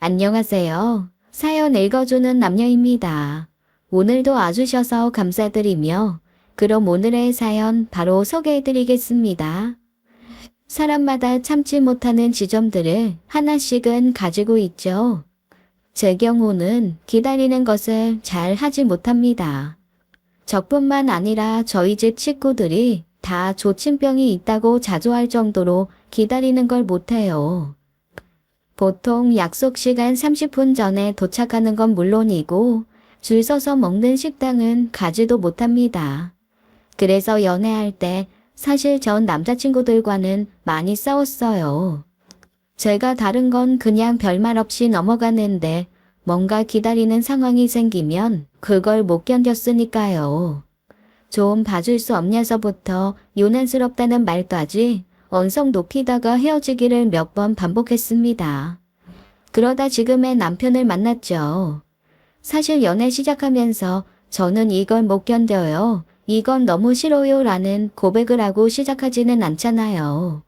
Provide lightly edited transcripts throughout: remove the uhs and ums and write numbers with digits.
안녕하세요. 사연 읽어주는 남녀입니다. 오늘도 와주셔서 감사드리며 그럼 오늘의 사연 바로 소개해드리겠습니다. 사람마다 참지 못하는 지점들을 하나씩은 가지고 있죠. 제 경우는 기다리는 것을 잘 하지 못합니다. 저뿐만 아니라 저희 집 식구들이 다 조침병이 있다고 자조할 정도로 기다리는 걸 못해요. 보통 약속 시간 30분 전에 도착하는 건 물론이고 줄 서서 먹는 식당은 가지도 못합니다. 그래서 연애할 때 사실 전 남자친구들과는 많이 싸웠어요. 제가 다른 건 그냥 별말 없이 넘어가는데 뭔가 기다리는 상황이 생기면 그걸 못 견뎠으니까요. 좀 봐줄 수 없냐서부터 요난스럽다는 말까지 언성 높이다가 헤어지기를 몇 번 반복했습니다. 그러다 지금의 남편을 만났죠. 사실 연애 시작하면서 저는 이걸 못 견뎌요. 이건 너무 싫어요 라는 고백을 하고 시작하지는 않잖아요.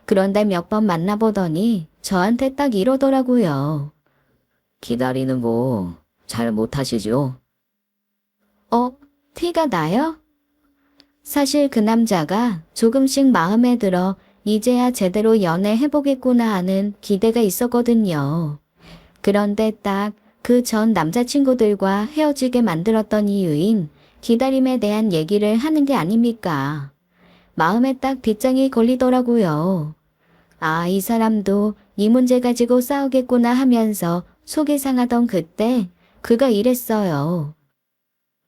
그런데 몇 번 만나보더니 저한테 딱 이러더라고요. 기다리는 거 잘 못하시죠? 티가 나요? 사실 그 남자가 조금씩 마음에 들어 이제야 제대로 연애해보겠구나 하는 기대가 있었거든요. 그런데 딱 그 전 남자친구들과 헤어지게 만들었던 이유인 기다림에 대한 얘기를 하는 게 아닙니까? 마음에 딱 빗장이 걸리더라고요. 아, 이 사람도 이 문제 가지고 싸우겠구나 하면서 속이 상하던 그때 그가 이랬어요.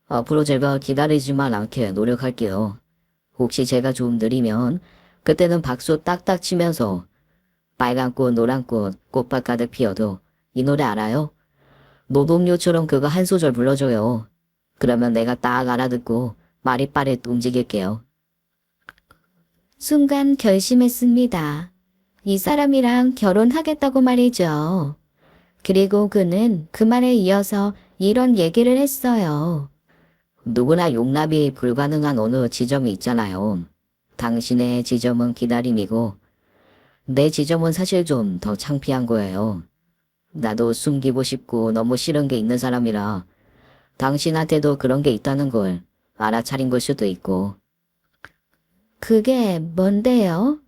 앞으로 제가 기다리지만 않게 노력할게요. 혹시 제가 좀 느리면 그때는 박수 딱딱 치면서 빨간 꽃, 노란 꽃, 꽃밭 가득 피어도 이 노래 알아요? 노동요처럼 그거 한 소절 불러줘요. 그러면 내가 딱 알아듣고 말이 빠르게 움직일게요. 순간 결심했습니다. 이 사람이랑 결혼하겠다고 말이죠. 그리고 그는 그 말에 이어서 이런 얘기를 했어요. 누구나 용납이 불가능한 어느 지점이 있잖아요. 당신의 지점은 기다림이고 내 지점은 사실 좀 더 창피한 거예요. 나도 숨기고 싶고 너무 싫은 게 있는 사람이라 당신한테도 그런 게 있다는 걸 알아차린 걸 수도 있고. 그게 뭔데요?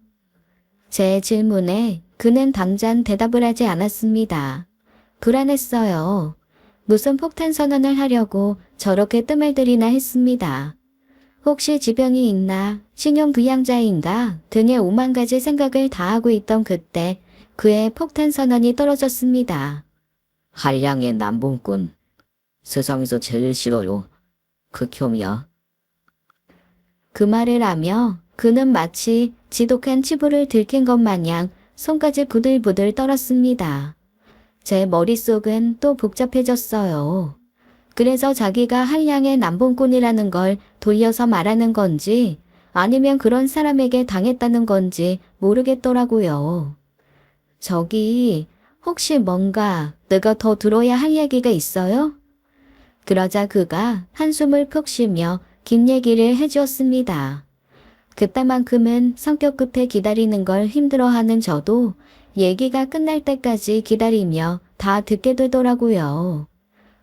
제 질문에 그는 당장 대답을 하지 않았습니다. 불안했어요. 무슨 폭탄 선언을 하려고 저렇게 뜸을 들이나 했습니다. 혹시 지병이 있나, 신용부양자인가 등의 오만 가지 생각을 다 하고 있던 그때 그의 폭탄 선언이 떨어졌습니다. 한량의 남봉꾼. 세상에서 제일 싫어요. 극혐이야. 그 말을 하며 그는 마치 지독한 치부를 들킨 것 마냥 손까지 부들부들 떨었습니다. 제 머릿속은 또 복잡해졌어요. 그래서 자기가 한량의 남봉꾼이라는 걸 돌려서 말하는 건지 아니면 그런 사람에게 당했다는 건지 모르겠더라고요. 저기 혹시 뭔가 내가 더 들어야 할 얘기가 있어요? 그러자 그가 한숨을 푹 쉬며 긴 얘기를 해주었습니다. 그때만큼은 성격 급해 기다리는 걸 힘들어하는 저도 얘기가 끝날 때까지 기다리며 다 듣게 되더라고요.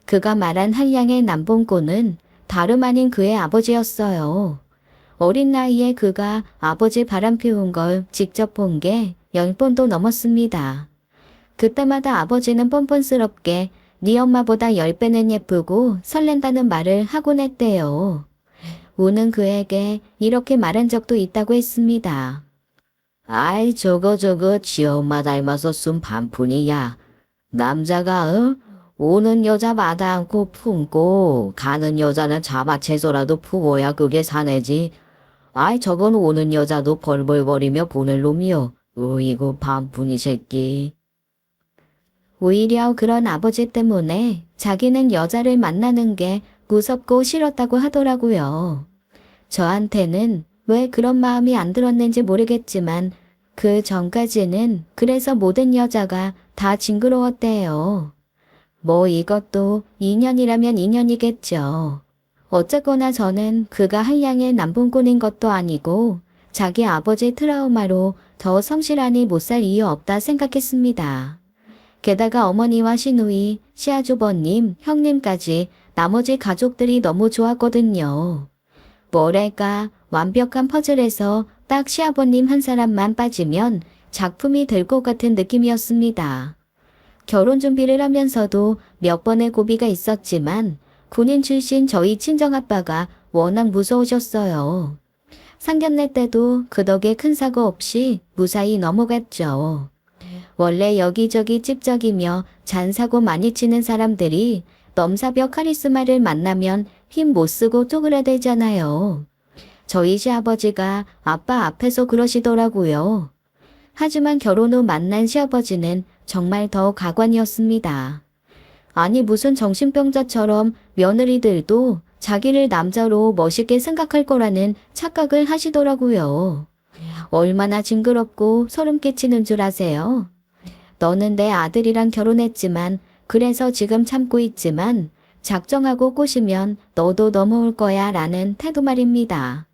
그가 말한 한량의 남봉꾼은 다름 아닌 그의 아버지였어요. 어린 나이에 그가 아버지 바람 피운 걸 직접 본 게 10번도 넘었습니다. 그때마다 아버지는 뻔뻔스럽게 네 엄마보다 10배는 예쁘고 설렌다는 말을 하곤 했대요. 우는 그에게 이렇게 말한 적도 있다고 했습니다. 아이 저거 지 엄마 닮아서 쓴 반푼이야. 남자가 오는 여자 마다 않고 품고 가는 여자는 잡아채서라도 품어야 그게 사내지. 아이 저건 오는 여자도 벌벌거리며 보낼 놈이여. 이거 반푼이 새끼. 오히려 그런 아버지 때문에 자기는 여자를 만나는 게 무섭고 싫었다고 하더라고요. 저한테는 왜 그런 마음이 안 들었는지 모르겠지만 그 전까지는 그래서 모든 여자가 다 징그러웠대요. 뭐 이것도 인연이라면 인연이겠죠. 어쨌거나 저는 그가 한량의 남봉꾼인 것도 아니고 자기 아버지 트라우마로 더 성실하니 못 살 이유 없다 생각했습니다. 게다가 어머니와 시누이, 시아주버님, 형님까지 나머지 가족들이 너무 좋았거든요. 뭐랄까, 완벽한 퍼즐에서 딱 시아버님 한 사람만 빠지면 작품이 될 것 같은 느낌이었습니다. 결혼 준비를 하면서도 몇 번의 고비가 있었지만 군인 출신 저희 친정아빠가 워낙 무서우셨어요. 상견례 때도 그 덕에 큰 사고 없이 무사히 넘어갔죠. 원래 여기저기 찝적이며 잔사고 많이 치는 사람들이 넘사벽 카리스마를 만나면 힘 못 쓰고 쪼그라들잖아요. 저희 시아버지가 아빠 앞에서 그러시더라고요. 하지만 결혼 후 만난 시아버지는 정말 더 가관이었습니다. 아니 무슨 정신병자처럼 며느리들도 자기를 남자로 멋있게 생각할 거라는 착각을 하시더라고요. 얼마나 징그럽고 소름 끼치는 줄 아세요? 너는 내 아들이랑 결혼했지만 그래서 지금 참고 있지만 작정하고 꼬시면 너도 넘어올 거야 라는 태도 말입니다.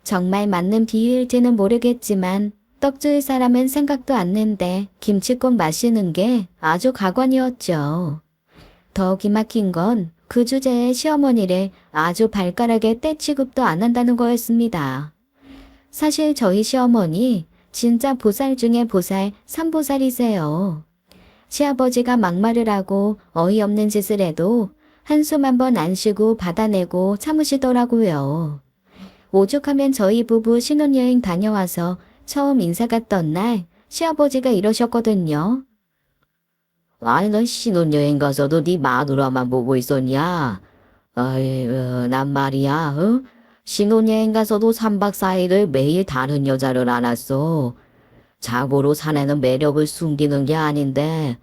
정말 맞는 비유일지는 모르겠지만 떡 줄 사람은 생각도 않는데 김치국 마시는 게 아주 가관이었죠. 더 기막힌 건 그 주제에 시어머니를 아주 발가락에 떼 취급도 안 한다는 거였습니다. 사실 저희 시어머니 진짜 보살 중에 보살, 삼보살이세요. 시아버지가 막말을 하고 어이없는 짓을 해도 한숨 한 번 안 쉬고 받아내고 참으시더라고요. 오죽하면 저희 부부 신혼여행 다녀와서 처음 인사 갔던 날 시아버지가 이러셨거든요. 아니, 넌 신혼여행 가서도 네 마누라만 보고 있었냐? 아이고, 난 말이야, 신혼여행 가서도 3박 4일을 매일 다른 여자를 안았어. 자고로 사내는 매력을 숨기는 게 아닌데,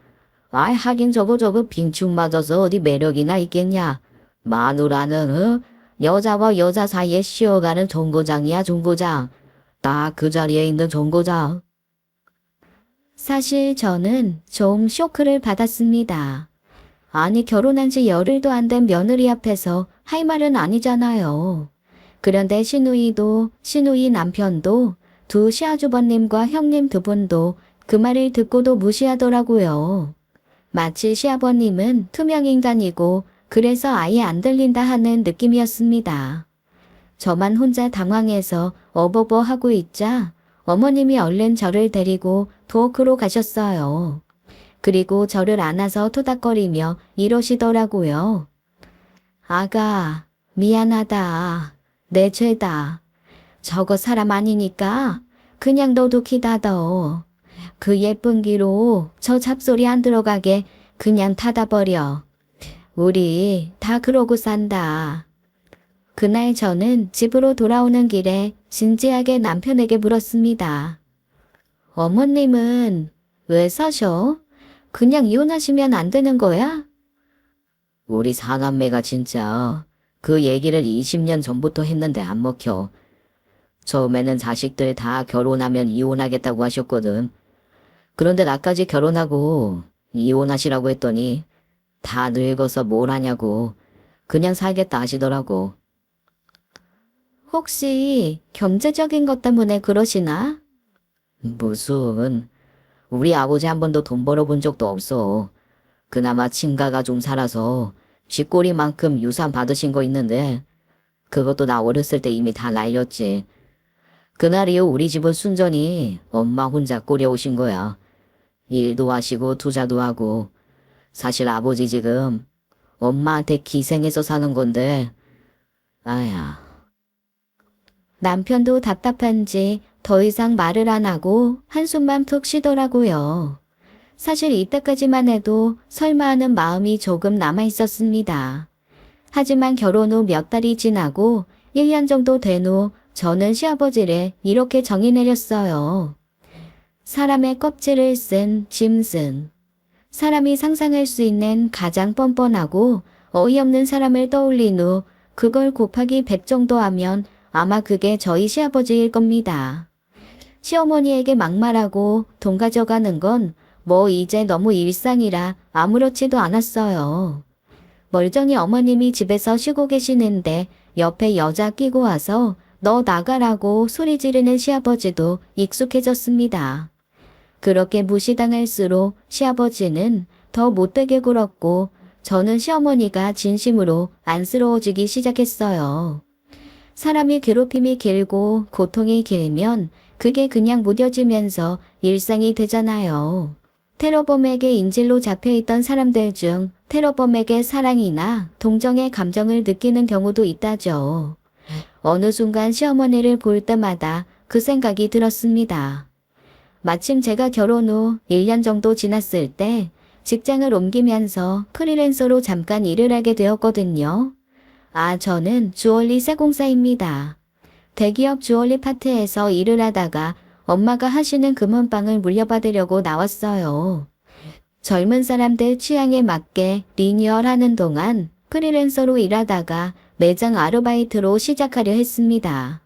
하긴 저거 빙충 맞아서 어디 매력이나 있겠냐? 마누라는, 여자와 여자 사이에 쉬어가는 정거장이야, 정거장. 딱 그 자리에 있는 정거장. 사실 저는 좀 쇼크를 받았습니다. 아니 결혼한 지 열흘도 안 된 며느리 앞에서 할 말은 아니잖아요. 그런데 시누이도 시누이 남편도 두 시아주버님과 형님 두 분도 그 말을 듣고도 무시하더라고요. 마치 시아버님은 투명인간이고 그래서 아예 안 들린다 하는 느낌이었습니다. 저만 혼자 당황해서 어버버 하고 있자 어머님이 얼른 저를 데리고 부엌으로 가셨어요. 그리고 저를 안아서 토닥거리며 이러시더라고요. 아가, 미안하다. 내 죄다. 저거 사람 아니니까 그냥 너도 닫아. 그 예쁜 기로 저 잡소리 안 들어가게 그냥 닫아버려. 우리 다 그러고 산다. 그날 저는 집으로 돌아오는 길에 진지하게 남편에게 물었습니다. 어머님은 왜 사셔? 그냥 이혼하시면 안 되는 거야? 우리 사남매가 진짜 그 얘기를 20년 전부터 했는데 안 먹혀. 처음에는 자식들 다 결혼하면 이혼하겠다고 하셨거든. 그런데 나까지 결혼하고 이혼하시라고 했더니 다 늙어서 뭘 하냐고 그냥 살겠다 하시더라고. 혹시 경제적인 것 때문에 그러시나? 무슨, 우리 아버지 한 번도 돈 벌어본 적도 없어. 그나마 친가가 좀 살아서 쥐꼬리만큼 유산 받으신 거 있는데 그것도 나 어렸을 때 이미 다 날렸지. 그날 이후 우리 집은 순전히 엄마 혼자 꾸려오신 거야. 일도 하시고 투자도 하고. 사실 아버지 지금 엄마한테 기생해서 사는 건데 아야. 남편도 답답한지 더 이상 말을 안 하고 한숨만 푹 쉬더라고요. 사실 이때까지만 해도 설마 하는 마음이 조금 남아 있었습니다. 하지만 결혼 후 몇 달이 지나고 1년 정도 된 후 저는 시아버지를 이렇게 정의 내렸어요. 사람의 껍질을 쓴 짐승. 사람이 상상할 수 있는 가장 뻔뻔하고 어이없는 사람을 떠올린 후 그걸 곱하기 100 정도 하면 아마 그게 저희 시아버지일 겁니다. 시어머니에게 막말하고 돈 가져가는 건 뭐 이제 너무 일상이라 아무렇지도 않았어요. 멀쩡히 어머님이 집에서 쉬고 계시는데 옆에 여자 끼고 와서 너 나가라고 소리 지르는 시아버지도 익숙해졌습니다. 그렇게 무시당할수록 시아버지는 더 못되게 굴었고 저는 시어머니가 진심으로 안쓰러워지기 시작했어요. 사람이 괴롭힘이 길고 고통이 길면 그게 그냥 무뎌지면서 일상이 되잖아요. 테러범에게 인질로 잡혀있던 사람들 중 테러범에게 사랑이나 동정의 감정을 느끼는 경우도 있다죠. 어느 순간 시어머니를 볼 때마다 그 생각이 들었습니다. 마침 제가 결혼 후 1년 정도 지났을 때 직장을 옮기면서 프리랜서로 잠깐 일을 하게 되었거든요. 저는 주얼리 세공사입니다. 대기업 주얼리 파트에서 일을 하다가 엄마가 하시는 금은방을 물려받으려고 나왔어요. 젊은 사람들 취향에 맞게 리뉴얼하는 동안 프리랜서로 일하다가 매장 아르바이트로 시작하려 했습니다.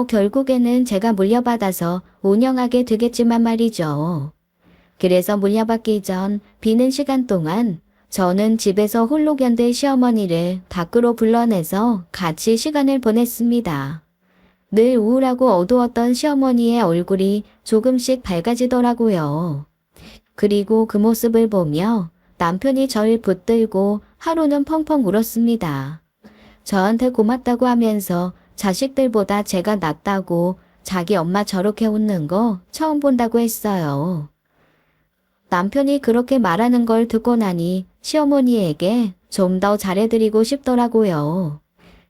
결국에는 제가 물려받아서 운영하게 되겠지만 말이죠. 그래서 물려받기 전 비는 시간 동안 저는 집에서 홀로 견딜 시어머니를 밖으로 불러내서 같이 시간을 보냈습니다. 늘 우울하고 어두웠던 시어머니의 얼굴이 조금씩 밝아지더라고요. 그리고 그 모습을 보며 남편이 절 붙들고 하루는 펑펑 울었습니다. 저한테 고맙다고 하면서 자식들보다 제가 낫다고 자기 엄마 저렇게 웃는 거 처음 본다고 했어요. 남편이 그렇게 말하는 걸 듣고 나니 시어머니에게 좀 더 잘해드리고 싶더라고요.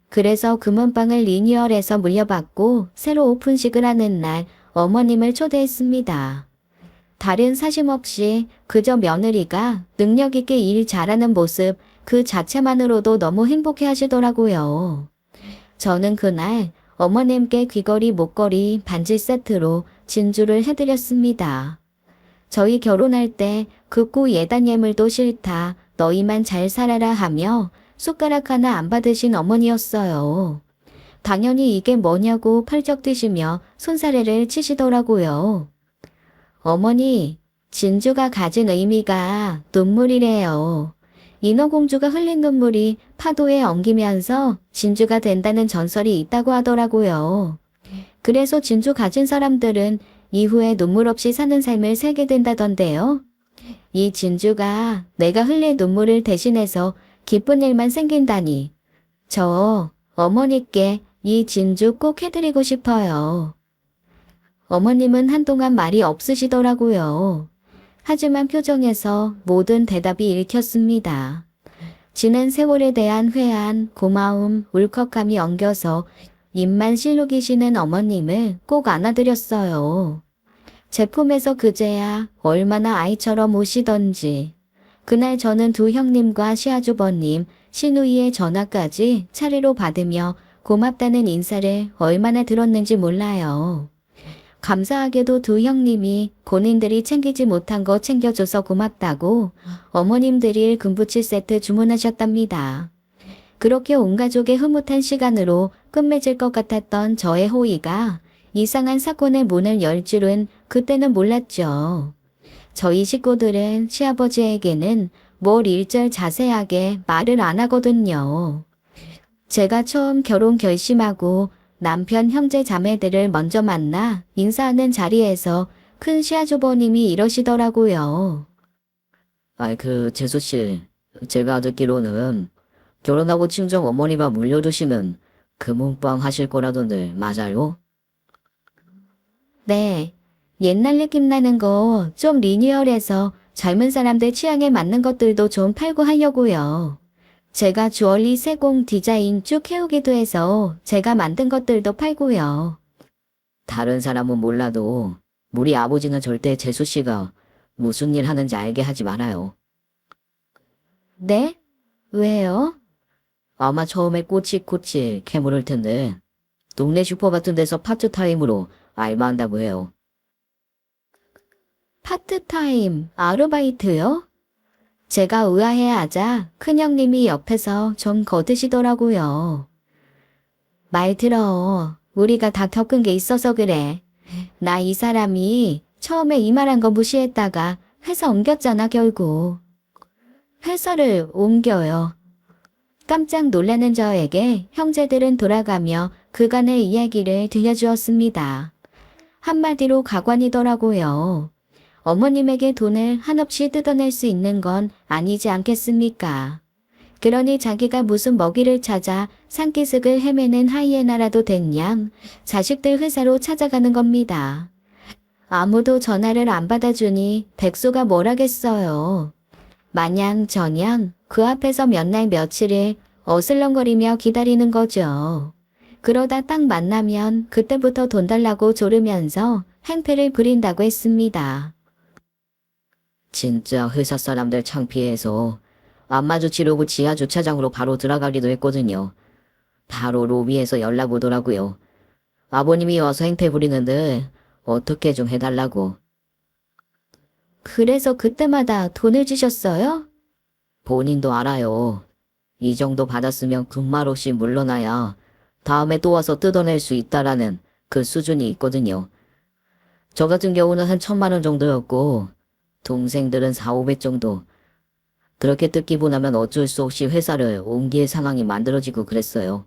그래서 금은방을 리뉴얼해서 물려받고 새로 오픈식을 하는 날 어머님을 초대했습니다. 다른 사심 없이 그저 며느리가 능력 있게 일 잘하는 모습 그 자체만으로도 너무 행복해 하시더라고요. 저는 그날 어머님께 귀걸이, 목걸이, 반지 세트로 진주를 해드렸습니다. 저희 결혼할 때 극구 예단 예물도 싫다, 너희만 잘 살아라 하며 숟가락 하나 안 받으신 어머니였어요. 당연히 이게 뭐냐고 펄쩍 뛰시며 손사래를 치시더라고요. 어머니, 진주가 가진 의미가 눈물이래요. 인어공주가 흘린 눈물이 파도에 엉기면서 진주가 된다는 전설이 있다고 하더라고요. 그래서 진주 가진 사람들은 이후에 눈물 없이 사는 삶을 살게 된다던데요. 이 진주가 내가 흘릴 눈물을 대신해서 기쁜 일만 생긴다니. 저 어머니께 이 진주 꼭 해드리고 싶어요. 어머님은 한동안 말이 없으시더라고요. 하지만 표정에서 모든 대답이 읽혔습니다. 지난 세월에 대한 회한, 고마움, 울컥함이 엉겨서 입만 실룩이시는 어머님을 꼭 안아드렸어요. 제품에서 그제야 얼마나 아이처럼 우시던지. 그날 저는 두 형님과 시아주버님, 시누이의 전화까지 차례로 받으며 고맙다는 인사를 얼마나 들었는지 몰라요. 감사하게도 두 형님이 본인들이 챙기지 못한 거 챙겨줘서 고맙다고 어머님들이 금부치 세트 주문하셨답니다. 그렇게 온 가족의 흐뭇한 시간으로 끝맺을 것 같았던 저의 호의가 이상한 사건의 문을 열 줄은 그때는 몰랐죠. 저희 식구들은 시아버지에게는 뭘 일절 자세하게 말을 안 하거든요. 제가 처음 결혼 결심하고 남편 형제 자매들을 먼저 만나 인사하는 자리에서 큰 시아주버님이 이러시더라고요. 재수씨, 제가 듣기로는 결혼하고 친정 어머니가 물려주시는 금은방 하실 거라던데 맞아요? 네, 옛날 느낌 나는 거 좀 리뉴얼해서 젊은 사람들 취향에 맞는 것들도 좀 팔고 하려고요. 제가 주얼리 세공 디자인 쭉 해오기도 해서 제가 만든 것들도 팔고요. 다른 사람은 몰라도 우리 아버지는 절대 재수씨가 무슨 일 하는지 알게 하지 말아요. 네? 왜요? 아마 처음에 꼬치꼬치 캐물을 텐데 동네 슈퍼 같은 데서 파트타임으로 알바한다고 해요. 파트타임 아르바이트요? 제가 의아해하자 큰형님이 옆에서 좀 거드시더라고요. 말 들어. 우리가 다 겪은 게 있어서 그래. 나 이 사람이 처음에 이 말한 거 무시했다가 회사 옮겼잖아 결국. 회사를 옮겨요. 깜짝 놀라는 저에게 형제들은 돌아가며 그간의 이야기를 들려주었습니다. 한마디로 가관이더라고요. 어머님에게 돈을 한없이 뜯어낼 수 있는 건 아니지 않겠습니까? 그러니 자기가 무슨 먹이를 찾아 산기슭을 헤매는 하이에나라도 된 양 자식들 회사로 찾아가는 겁니다. 아무도 전화를 안 받아주니 백수가 뭘 하겠어요. 마냥 저냥 그 앞에서 몇 날 며칠을 어슬렁거리며 기다리는 거죠. 그러다 딱 만나면 그때부터 돈 달라고 조르면서 행패를 부린다고 했습니다. 진짜 회사 사람들 창피해서 안 마주치려고 지하 주차장으로 바로 들어가기도 했거든요. 바로 로비에서 연락 오더라고요. 아버님이 와서 행패 부리는데 어떻게 좀 해달라고. 그래서 그때마다 돈을 주셨어요? 본인도 알아요. 이 정도 받았으면 군말 없이 물러나야 다음에 또 와서 뜯어낼 수 있다라는 그 수준이 있거든요. 저 같은 경우는 한 1,000만 원 정도였고 동생들은 4, 500 정도. 그렇게 뜯기고 나면 어쩔 수 없이 회사를 옮길 상황이 만들어지고 그랬어요.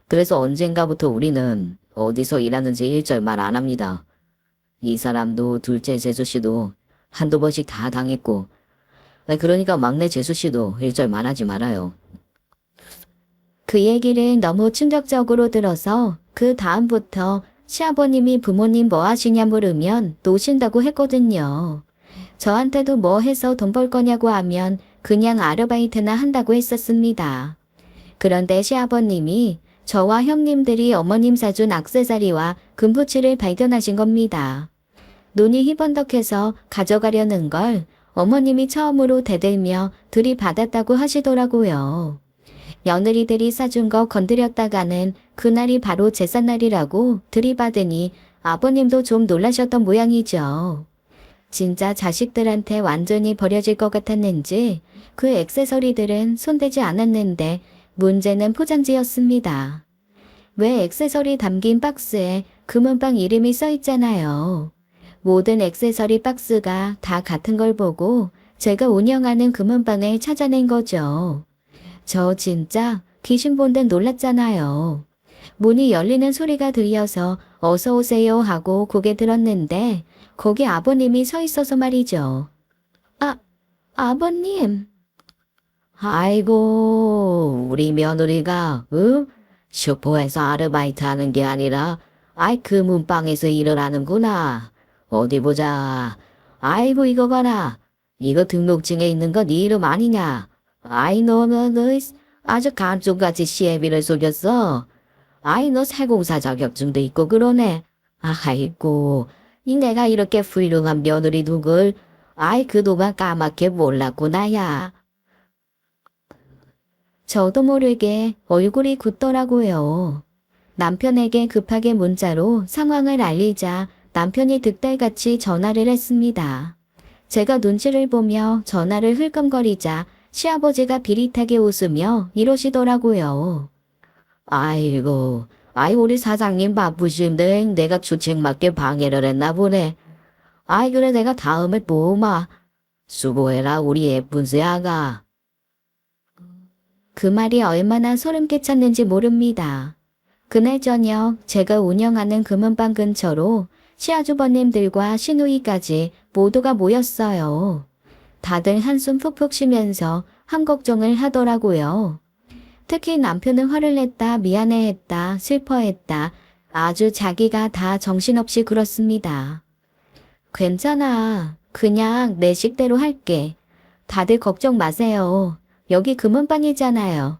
그래서 언젠가부터 우리는 어디서 일하는지 일절 말 안 합니다. 이 사람도 둘째 재수씨도 한두 번씩 다 당했고, 그러니까 막내 재수씨도 일절 말하지 말아요. 그 얘기를 너무 충격적으로 들어서 그 다음부터 시아버님이 부모님 뭐 하시냐 물으면 노신다고 했거든요. 저한테도 뭐 해서 돈 벌 거냐고 하면 그냥 아르바이트나 한다고 했었습니다. 그런데 시아버님이 저와 형님들이 어머님 사준 액세서리와 금붙이를 발견하신 겁니다. 눈이 희번덕해서 가져가려는 걸 어머님이 처음으로 대들며 들이받았다고 하시더라고요. 며느리들이 사준 거 건드렸다가는 그날이 바로 제삿날이라고 들이받으니 아버님도 좀 놀라셨던 모양이죠. 진짜 자식들한테 완전히 버려질 것 같았는지 그 액세서리들은 손대지 않았는데 문제는 포장지였습니다. 왜 액세서리 담긴 박스에 금은방 이름이 써 있잖아요. 모든 액세서리 박스가 다 같은 걸 보고 제가 운영하는 금은방을 찾아낸 거죠. 저 진짜 귀신 본 듯 놀랐잖아요. 문이 열리는 소리가 들려서 어서 오세요 하고 고개 들었는데 거기 아버님이 서 있어서 말이죠. 아버님. 아이고, 우리 며느리가, 슈퍼에서 아르바이트 하는 게 아니라, 그 문방에서 일을 하는구나. 어디 보자. 아이고, 이거 봐라. 이거 등록증에 있는 거 네 이름 아니냐. 너 아주 감쪽같이 시애비를 속였어. 너 세공사 자격증도 있고 그러네. 아이고, 내가 이렇게 훌륭한 며느리 누굴, 그동안 까맣게 몰랐구나, 야. 저도 모르게 얼굴이 굳더라고요. 남편에게 급하게 문자로 상황을 알리자 남편이 득달같이 전화를 했습니다. 제가 눈치를 보며 전화를 흘끔거리자 시아버지가 비릿하게 웃으며 이러시더라고요. 아이고, 우리 사장님 바쁘신데 내가 주책맞게 방해를 했나 보네. 그래 내가 다음에 보마. 수고해라 우리 예쁜 새아가. 그 말이 얼마나 소름 끼쳤는지 모릅니다. 그날 저녁 제가 운영하는 금은방 근처로 시아주버님들과 시누이까지 모두가 모였어요. 다들 한숨 푹푹 쉬면서 한 걱정을 하더라고요. 특히 남편은 화를 냈다, 미안해했다, 슬퍼했다. 아주 자기가 다 정신없이 굴었습니다. 괜찮아. 그냥 내 식대로 할게. 다들 걱정 마세요. 여기 금은방이잖아요.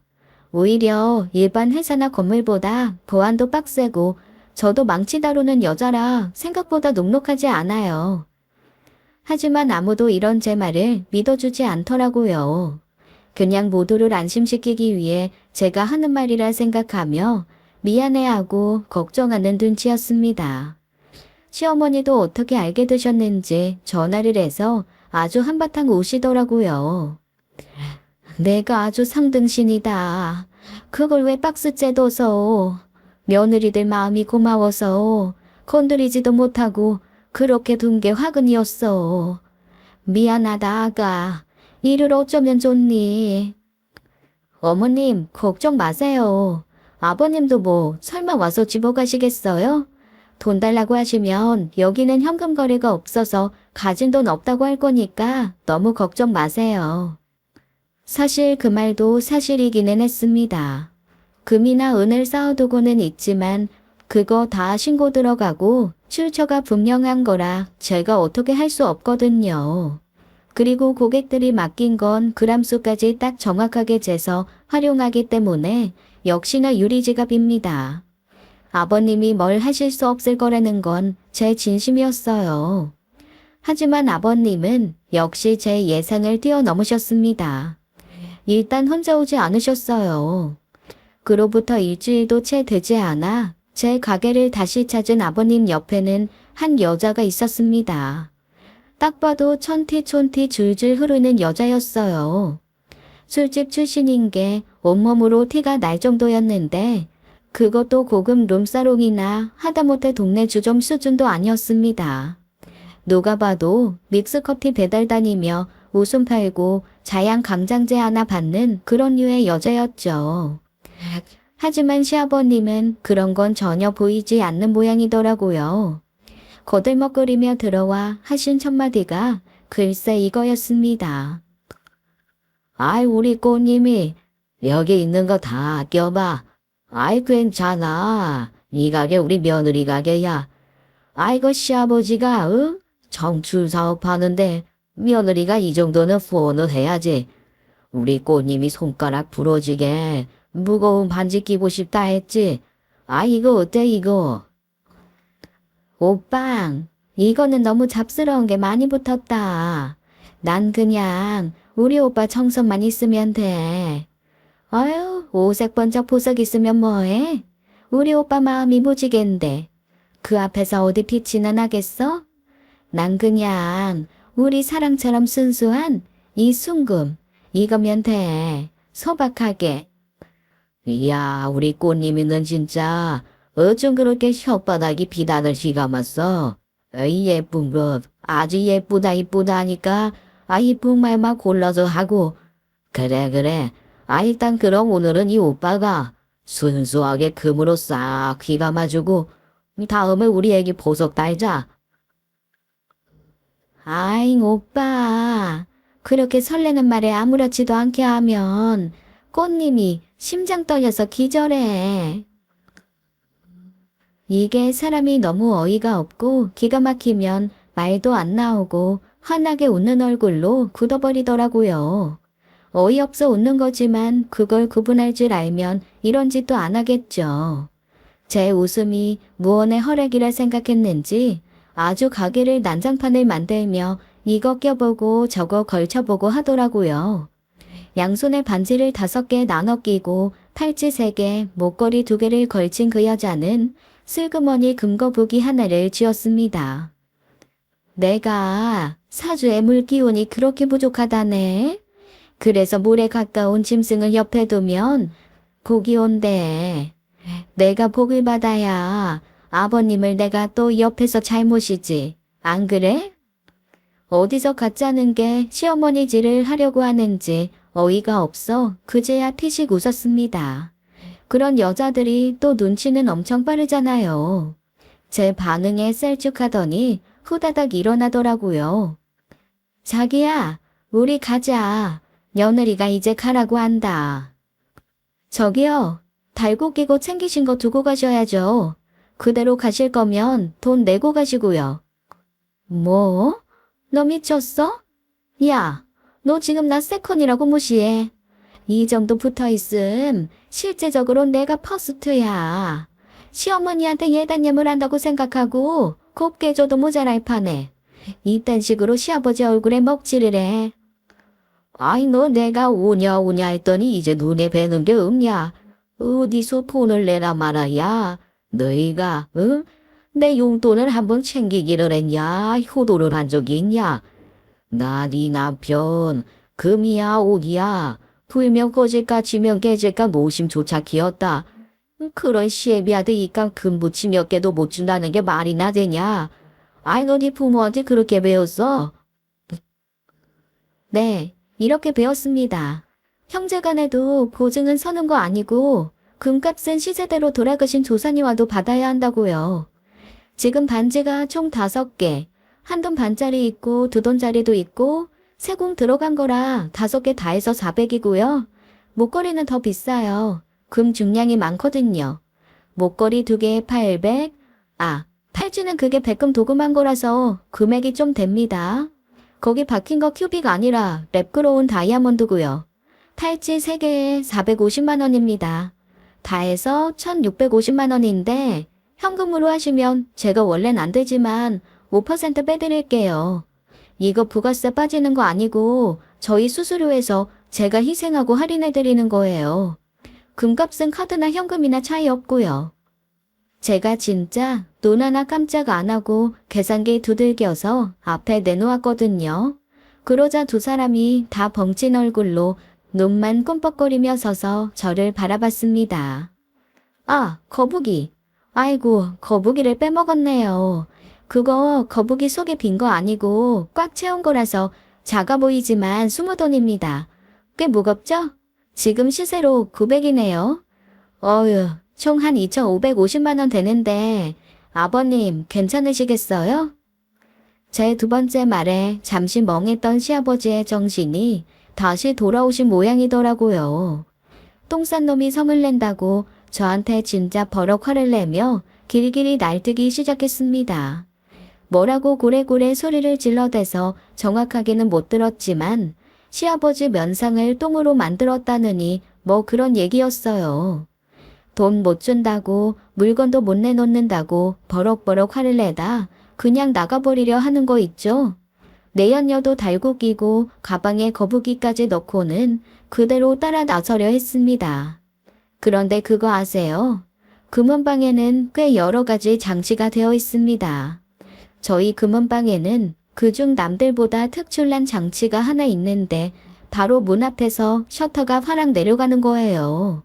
오히려 일반 회사나 건물보다 보안도 빡세고 저도 망치 다루는 여자라 생각보다 녹록하지 않아요. 하지만 아무도 이런 제 말을 믿어주지 않더라고요. 그냥 모두를 안심시키기 위해 제가 하는 말이라 생각하며 미안해하고 걱정하는 눈치였습니다. 시어머니도 어떻게 알게 되셨는지 전화를 해서 아주 한바탕 우시더라고요. 내가 아주 상등신이다. 그걸 왜 박스째 둬서. 며느리들 마음이 고마워서 건드리지도 못하고 그렇게 둔 게 화근이었어. 미안하다 아가. 이를 어쩌면 좋니. 어머님 걱정 마세요. 아버님도 뭐 설마 와서 집어가시겠어요? 돈 달라고 하시면 여기는 현금 거래가 없어서 가진 돈 없다고 할 거니까 너무 걱정 마세요. 사실 그 말도 사실이기는 했습니다. 금이나 은을 쌓아두고는 있지만 그거 다 신고 들어가고 출처가 분명한 거라 제가 어떻게 할 수 없거든요. 그리고 고객들이 맡긴 건 그람수까지 딱 정확하게 재서 활용하기 때문에 역시나 유리지갑입니다. 아버님이 뭘 하실 수 없을 거라는 건 제 진심이었어요. 하지만 아버님은 역시 제 예상을 뛰어넘으셨습니다. 일단 혼자 오지 않으셨어요. 그로부터 일주일도 채 되지 않아 제 가게를 다시 찾은 아버님 옆에는 한 여자가 있었습니다. 딱 봐도 천티촌티 줄줄 흐르는 여자였어요. 술집 출신인 게 온몸으로 티가 날 정도였는데 그것도 고급 룸사롱이나 하다못해 동네 주점 수준도 아니었습니다. 누가 봐도 믹스커피 배달 다니며 웃음 팔고 자양 강장제 하나 받는 그런 류의 여자였죠. 하지만 시아버님은 그런 건 전혀 보이지 않는 모양이더라고요. 거들먹거리며 들어와 하신 첫마디가 글쎄 이거였습니다. 아이 우리 꽃님이 여기 있는 거 다 껴봐. 아이 괜찮아. 이 가게 우리 며느리 가게야. 아이고 시아버지가 정출 사업하는데 며느리가 이 정도는 폰을 해야지. 우리 꽃님이 손가락 부러지게 무거운 반지 끼고 싶다 했지. 아 이거 어때 이거? 오빵 이거는 너무 잡스러운 게 많이 붙었다. 난 그냥 우리 오빠 청석만 있으면 돼. 아유 오색 번쩍 보석 있으면 뭐해? 우리 오빠 마음이 무지갠데 그 앞에서 어디 빛이나 나겠어? 난 그냥 우리 사랑처럼 순수한 이 순금 이거면 돼. 소박하게. 이야 우리 꽃님이는 진짜 어쩜 그렇게 혓바닥이 비단을 휘감았어. 어이 예쁜 것 아주 예쁘다 이쁘다 하니까 이쁜 말만 골라서 하고. 그래 일단 그럼 오늘은 이 오빠가 순수하게 금으로 싹 휘감아주고 다음에 우리 애기 보석 달자. 아잉 오빠 그렇게 설레는 말에 아무렇지도 않게 하면 꽃님이 심장 떨려서 기절해. 이게 사람이 너무 어이가 없고 기가 막히면 말도 안 나오고 환하게 웃는 얼굴로 굳어버리더라고요. 어이없어 웃는 거지만 그걸 구분할 줄 알면 이런 짓도 안 하겠죠. 제 웃음이 무언의 허락이라 생각했는지 아주 가게를 난장판을 만들며 이거 껴보고 저거 걸쳐보고 하더라고요. 양손에 반지를 5개 나눠 끼고 팔찌 3개, 목걸이 2개를 걸친 그 여자는 슬그머니 금거북이 하나를 쥐었습니다. 내가 사주에 물 기운이 그렇게 부족하다네. 그래서 물에 가까운 짐승을 옆에 두면 복이 온대. 내가 복을 받아야 아버님을 내가 또 옆에서 잘 모시지. 안 그래? 어디서 가짜는 게 시어머니질을 하려고 하는지 어이가 없어 그제야 피식 웃었습니다. 그런 여자들이 또 눈치는 엄청 빠르잖아요. 제 반응에 셀쭉하더니 후다닥 일어나더라고요. 자기야, 우리 가자. 며느리가 이제 가라고 한다. 저기요, 달고 끼고 챙기신 거 두고 가셔야죠. 그대로 가실 거면 돈 내고 가시고요. 뭐? 너 미쳤어? 야, 너 지금 나 세컨이라고 무시해. 이 정도 붙어있음 실제적으로 내가 퍼스트야. 시어머니한테 예단예물 한다고 생각하고 곱게 줘도 모자랄 판에 이딴 식으로 시아버지 얼굴에 먹칠을 해. 아이 너 내가 우냐 했더니 이제 눈에 뵈는 게 없냐. 어디서 폰을 내라 말아야. 너희가 내 용돈을 한번 챙기기를 했냐. 효도를 한 적이 있냐. 나 네 남편 금이야 옥이야. 불면 꺼질까 지면 깨질까 노심조차 기었다. 그런 시애비한테 이깟 금부치 몇 개도 못 준다는 게 말이나 되냐. 아이 너 네 부모한테 그렇게 배웠어? 네, 이렇게 배웠습니다. 형제간에도 보증은 서는 거 아니고 금값은 시세대로 돌아가신 조상이 와도 받아야 한다고요. 지금 반지가 총 5개, 한돈 반짜리 있고 2돈짜리도 있고 세공 들어간 거라 5개 다 해서 400이고요. 목걸이는 더 비싸요. 금 중량이 많거든요. 목걸이 2개에 800. 팔찌는 그게 백금 도금한 거라서 금액이 좀 됩니다. 거기 박힌 거 큐빅 아니라 랩그로운 다이아몬드고요. 팔찌 3개에 450만 원입니다. 다 해서 1650만 원인데 현금으로 하시면 제가 원래는 안 되지만 5% 빼드릴게요. 이거 부가세 빠지는 거 아니고 저희 수수료에서 제가 희생하고 할인해드리는 거예요. 금값은 카드나 현금이나 차이 없고요. 제가 진짜 눈 하나 깜짝 안 하고 계산기 두들겨서 앞에 내놓았거든요. 그러자 2 사람이 다 벙찐 얼굴로 눈만 끔뻑거리며 서서 저를 바라봤습니다. 거북이. 아이고, 거북이를 빼먹었네요. 그거 거북이 속에 빈 거 아니고 꽉 채운 거라서 작아 보이지만 20돈입니다. 꽤 무겁죠? 지금 시세로 900이네요. 어휴, 총 한 2,550만 원 되는데 아버님 괜찮으시겠어요? 제 2번째 말에 잠시 멍했던 시아버지의 정신이 다시 돌아오신 모양이더라고요. 똥 싼 놈이 성을 낸다고 저한테 진짜 버럭 화를 내며 길길이 날뛰기 시작했습니다. 뭐라고 고래고래 소리를 질러대서 정확하게는 못 들었지만 시아버지 면상을 똥으로 만들었다느니 뭐 그런 얘기였어요. 돈 못 준다고 물건도 못 내놓는다고 버럭버럭 화를 내다 그냥 나가버리려 하는 거 있죠. 내연녀도 달고 끼고 가방에 거북이까지 넣고는 그대로 따라 나서려 했습니다. 그런데 그거 아세요? 금은방에는 꽤 여러 가지 장치가 되어 있습니다. 저희 금은방에는 그중 남들보다 특출난 장치가 하나 있는데 바로 문 앞에서 셔터가 화랑 내려가는 거예요.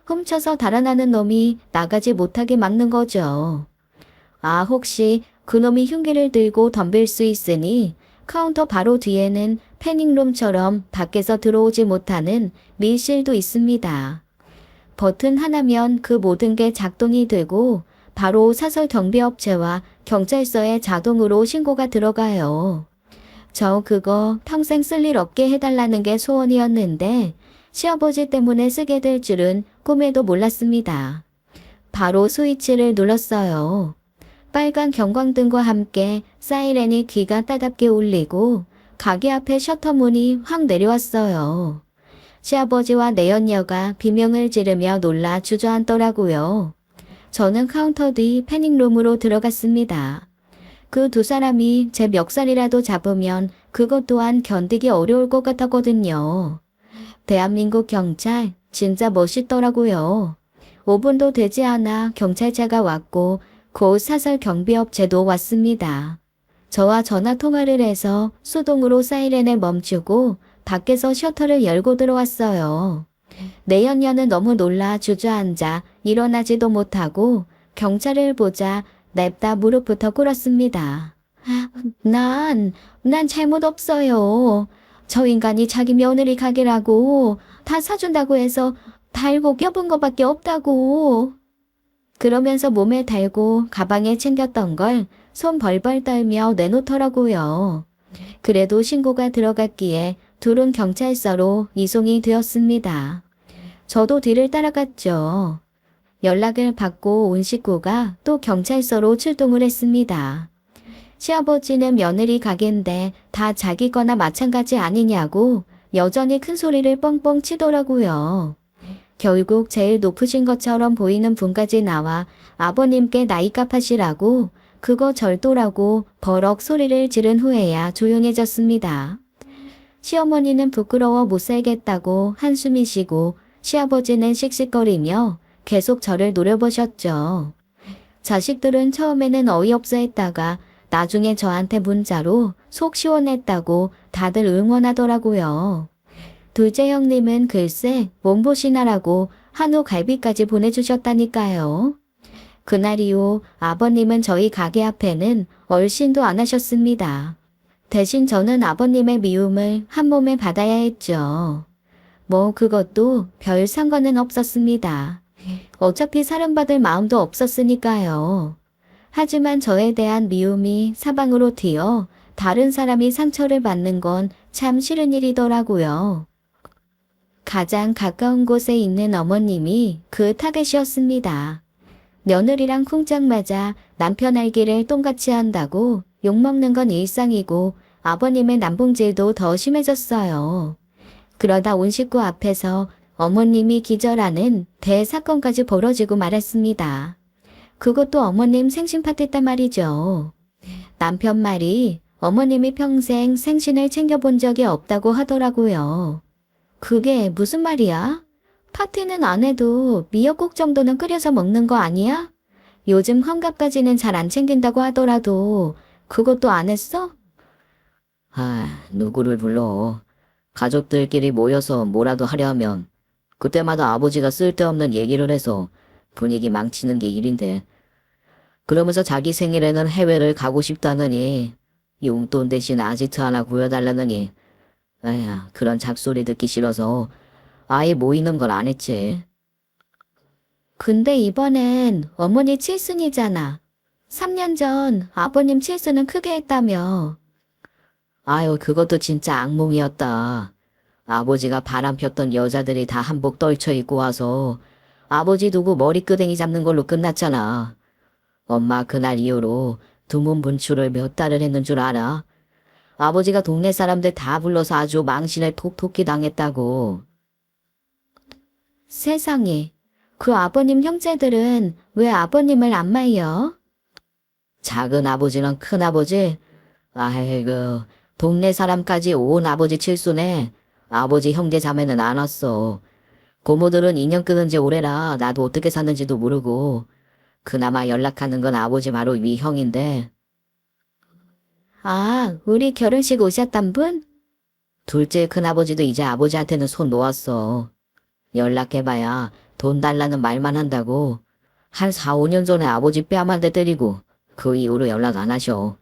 훔쳐서 달아나는 놈이 나가지 못하게 막는 거죠. 혹시 그놈이 흉기를 들고 덤빌 수 있으니 카운터 바로 뒤에는 패닝룸처럼 밖에서 들어오지 못하는 밀실도 있습니다. 버튼 하나면 그 모든 게 작동이 되고 바로 사설 경비업체와 경찰서에 자동으로 신고가 들어가요. 저 그거 평생 쓸 일 없게 해달라는 게 소원이었는데 시아버지 때문에 쓰게 될 줄은 꿈에도 몰랐습니다. 바로 스위치를 눌렀어요. 빨간 경광등과 함께 사이렌이 귀가 따갑게 울리고 가게 앞에 셔터 문이 확 내려왔어요. 시아버지와 내연녀가 비명을 지르며 놀라 주저앉더라고요. 저는 카운터 뒤 패닝룸으로 들어갔습니다. 그 2 사람이 제 멱살이라도 잡으면 그것 또한 견디기 어려울 것 같았거든요. 대한민국 경찰 진짜 멋있더라고요. 5분도 되지 않아 경찰차가 왔고 곧 사설 경비업체도 왔습니다. 저와 전화 통화를 해서 수동으로 사이렌을 멈추고 밖에서 셔터를 열고 들어왔어요. 내연녀는 너무 놀라 주저앉아 일어나지도 못하고 경찰을 보자 냅다 무릎부터 꿇었습니다. 난 잘못 없어요. 저 인간이 자기 며느리 가게라고 다 사준다고 해서 달고 껴본 거밖에 없다고. 그러면서 몸에 달고 가방에 챙겼던 걸 손 벌벌 떨며 내놓더라고요. 그래도 신고가 들어갔기에 둘은 경찰서로 이송이 되었습니다. 저도 뒤를 따라갔죠. 연락을 받고 온 식구가 또 경찰서로 출동을 했습니다. 시아버지는 며느리 가게인데 다 자기 거나 마찬가지 아니냐고 여전히 큰 소리를 뻥뻥 치더라고요. 결국 제일 높으신 것처럼 보이는 분까지 나와 아버님께 나이값 하시라고 그거 절도라고 버럭 소리를 지른 후에야 조용해졌습니다. 시어머니는 부끄러워 못 살겠다고 한숨이 쉬고 시아버지는 씩씩거리며 계속 저를 노려보셨죠. 자식들은 처음에는 어이없어 했다가 나중에 저한테 문자로 속 시원했다고 다들 응원하더라고요. 둘째 형님은 글쎄 몸보신하라고 한우 갈비까지 보내주셨다니까요. 그날 이후 아버님은 저희 가게 앞에는 얼씬도 안 하셨습니다. 대신 저는 아버님의 미움을 한 몸에 받아야 했죠. 뭐 그것도 별 상관은 없었습니다. 어차피 사랑받을 마음도 없었으니까요. 하지만 저에 대한 미움이 사방으로 튀어 다른 사람이 상처를 받는 건 참 싫은 일이더라고요. 가장 가까운 곳에 있는 어머님이 그 타겟이었습니다. 며느리랑 쿵짝 맞아 남편 알기를 똥같이 한다고 욕먹는 건 일상이고 아버님의 남봉질도 더 심해졌어요. 그러다 온 식구 앞에서 어머님이 기절하는 대사건까지 벌어지고 말았습니다. 그것도 어머님 생신 파티 때 말이죠. 남편 말이 어머님이 평생 생신을 챙겨본 적이 없다고 하더라고요. 그게 무슨 말이야? 파티는 안 해도 미역국 정도는 끓여서 먹는 거 아니야? 요즘 환갑까지는 잘 안 챙긴다고 하더라도 그것도 안 했어? 누구를 불러. 가족들끼리 모여서 뭐라도 하려 하면 그때마다 아버지가 쓸데없는 얘기를 해서 분위기 망치는 게 일인데. 그러면서 자기 생일에는 해외를 가고 싶다느니 용돈 대신 아지트 하나 구해달라느니 그런 잡소리 듣기 싫어서 아예 모이는 걸 안 했지. 근데 이번엔 어머니 칠순이잖아. 3년 전 아버님 칠순은 크게 했다며. 그것도 진짜 악몽이었다. 아버지가 바람 폈던 여자들이 다 한복 떨쳐 입고 와서 아버지 두고 머리끄댕이 잡는 걸로 끝났잖아. 엄마 그날 이후로 두문 분출을 몇 달을 했는 줄 알아? 아버지가 동네 사람들 다 불러서 아주 망신을 톡톡히 당했다고. 세상에. 그 아버님 형제들은 왜 아버님을 안 말려? 작은 아버지랑 큰 아버지? 동네 사람까지 온 아버지 칠순에 아버지 형제 자매는 안 왔어. 고모들은 인연 끊은 지 오래라 나도 어떻게 샀는지도 모르고 그나마 연락하는 건 아버지 바로 위 형인데. 우리 결혼식 오셨단 분? 둘째 큰아버지도 이제 아버지한테는 손 놓았어. 연락해봐야 돈 달라는 말만 한다고. 한 4, 5년 전에 아버지 뺨 한 대 때리고 그 이후로 연락 안 하셔.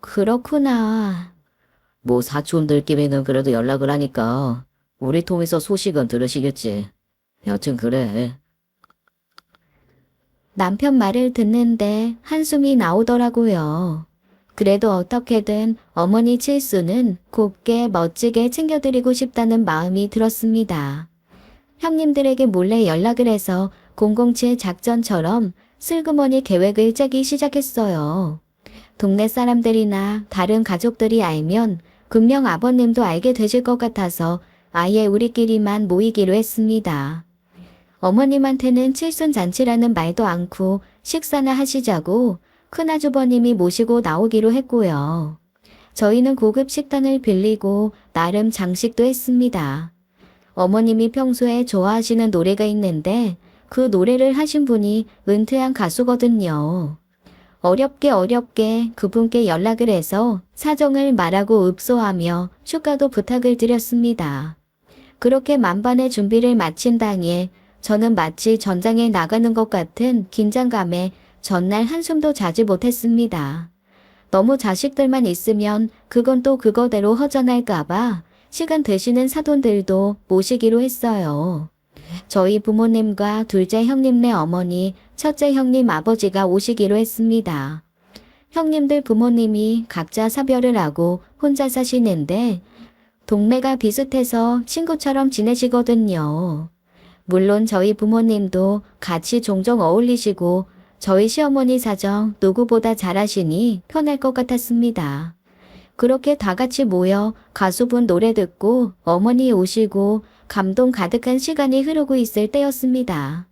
그렇구나. 뭐 사촌들끼리는 그래도 연락을 하니까 우리 통해서 소식은 들으시겠지. 여튼 그래. 남편 말을 듣는데 한숨이 나오더라고요. 그래도 어떻게든 어머니 칠수는 곱게 멋지게 챙겨드리고 싶다는 마음이 들었습니다. 형님들에게 몰래 연락을 해서 007 작전처럼 슬그머니 계획을 짜기 시작했어요. 동네 사람들이나 다른 가족들이 알면 분명 아버님도 알게 되실 것 같아서 아예 우리끼리만 모이기로 했습니다. 어머님한테는 칠순잔치라는 말도 않고 식사나 하시자고 큰아주버님이 모시고 나오기로 했고요. 저희는 고급 식당을 빌리고 나름 장식도 했습니다. 어머님이 평소에 좋아하시는 노래가 있는데 그 노래를 하신 분이 은퇴한 가수거든요. 어렵게 그분께 연락을 해서 사정을 말하고 읍소하며 축가도 부탁을 드렸습니다. 그렇게 만반의 준비를 마친 당일 저는 마치 전장에 나가는 것 같은 긴장감에 전날 한숨도 자지 못했습니다. 너무 자식들만 있으면 그건 또 그거대로 허전할까봐 시간 되시는 사돈들도 모시기로 했어요. 저희 부모님과 둘째 형님네 어머니, 첫째 형님 아버지가 오시기로 했습니다. 형님들 부모님이 각자 사별을 하고 혼자 사시는데 동네가 비슷해서 친구처럼 지내시거든요. 물론 저희 부모님도 같이 종종 어울리시고 저희 시어머니 사정 누구보다 잘하시니 편할 것 같았습니다. 그렇게 다 같이 모여 가수분 노래 듣고 어머니 오시고 감동 가득한 시간이 흐르고 있을 때였습니다.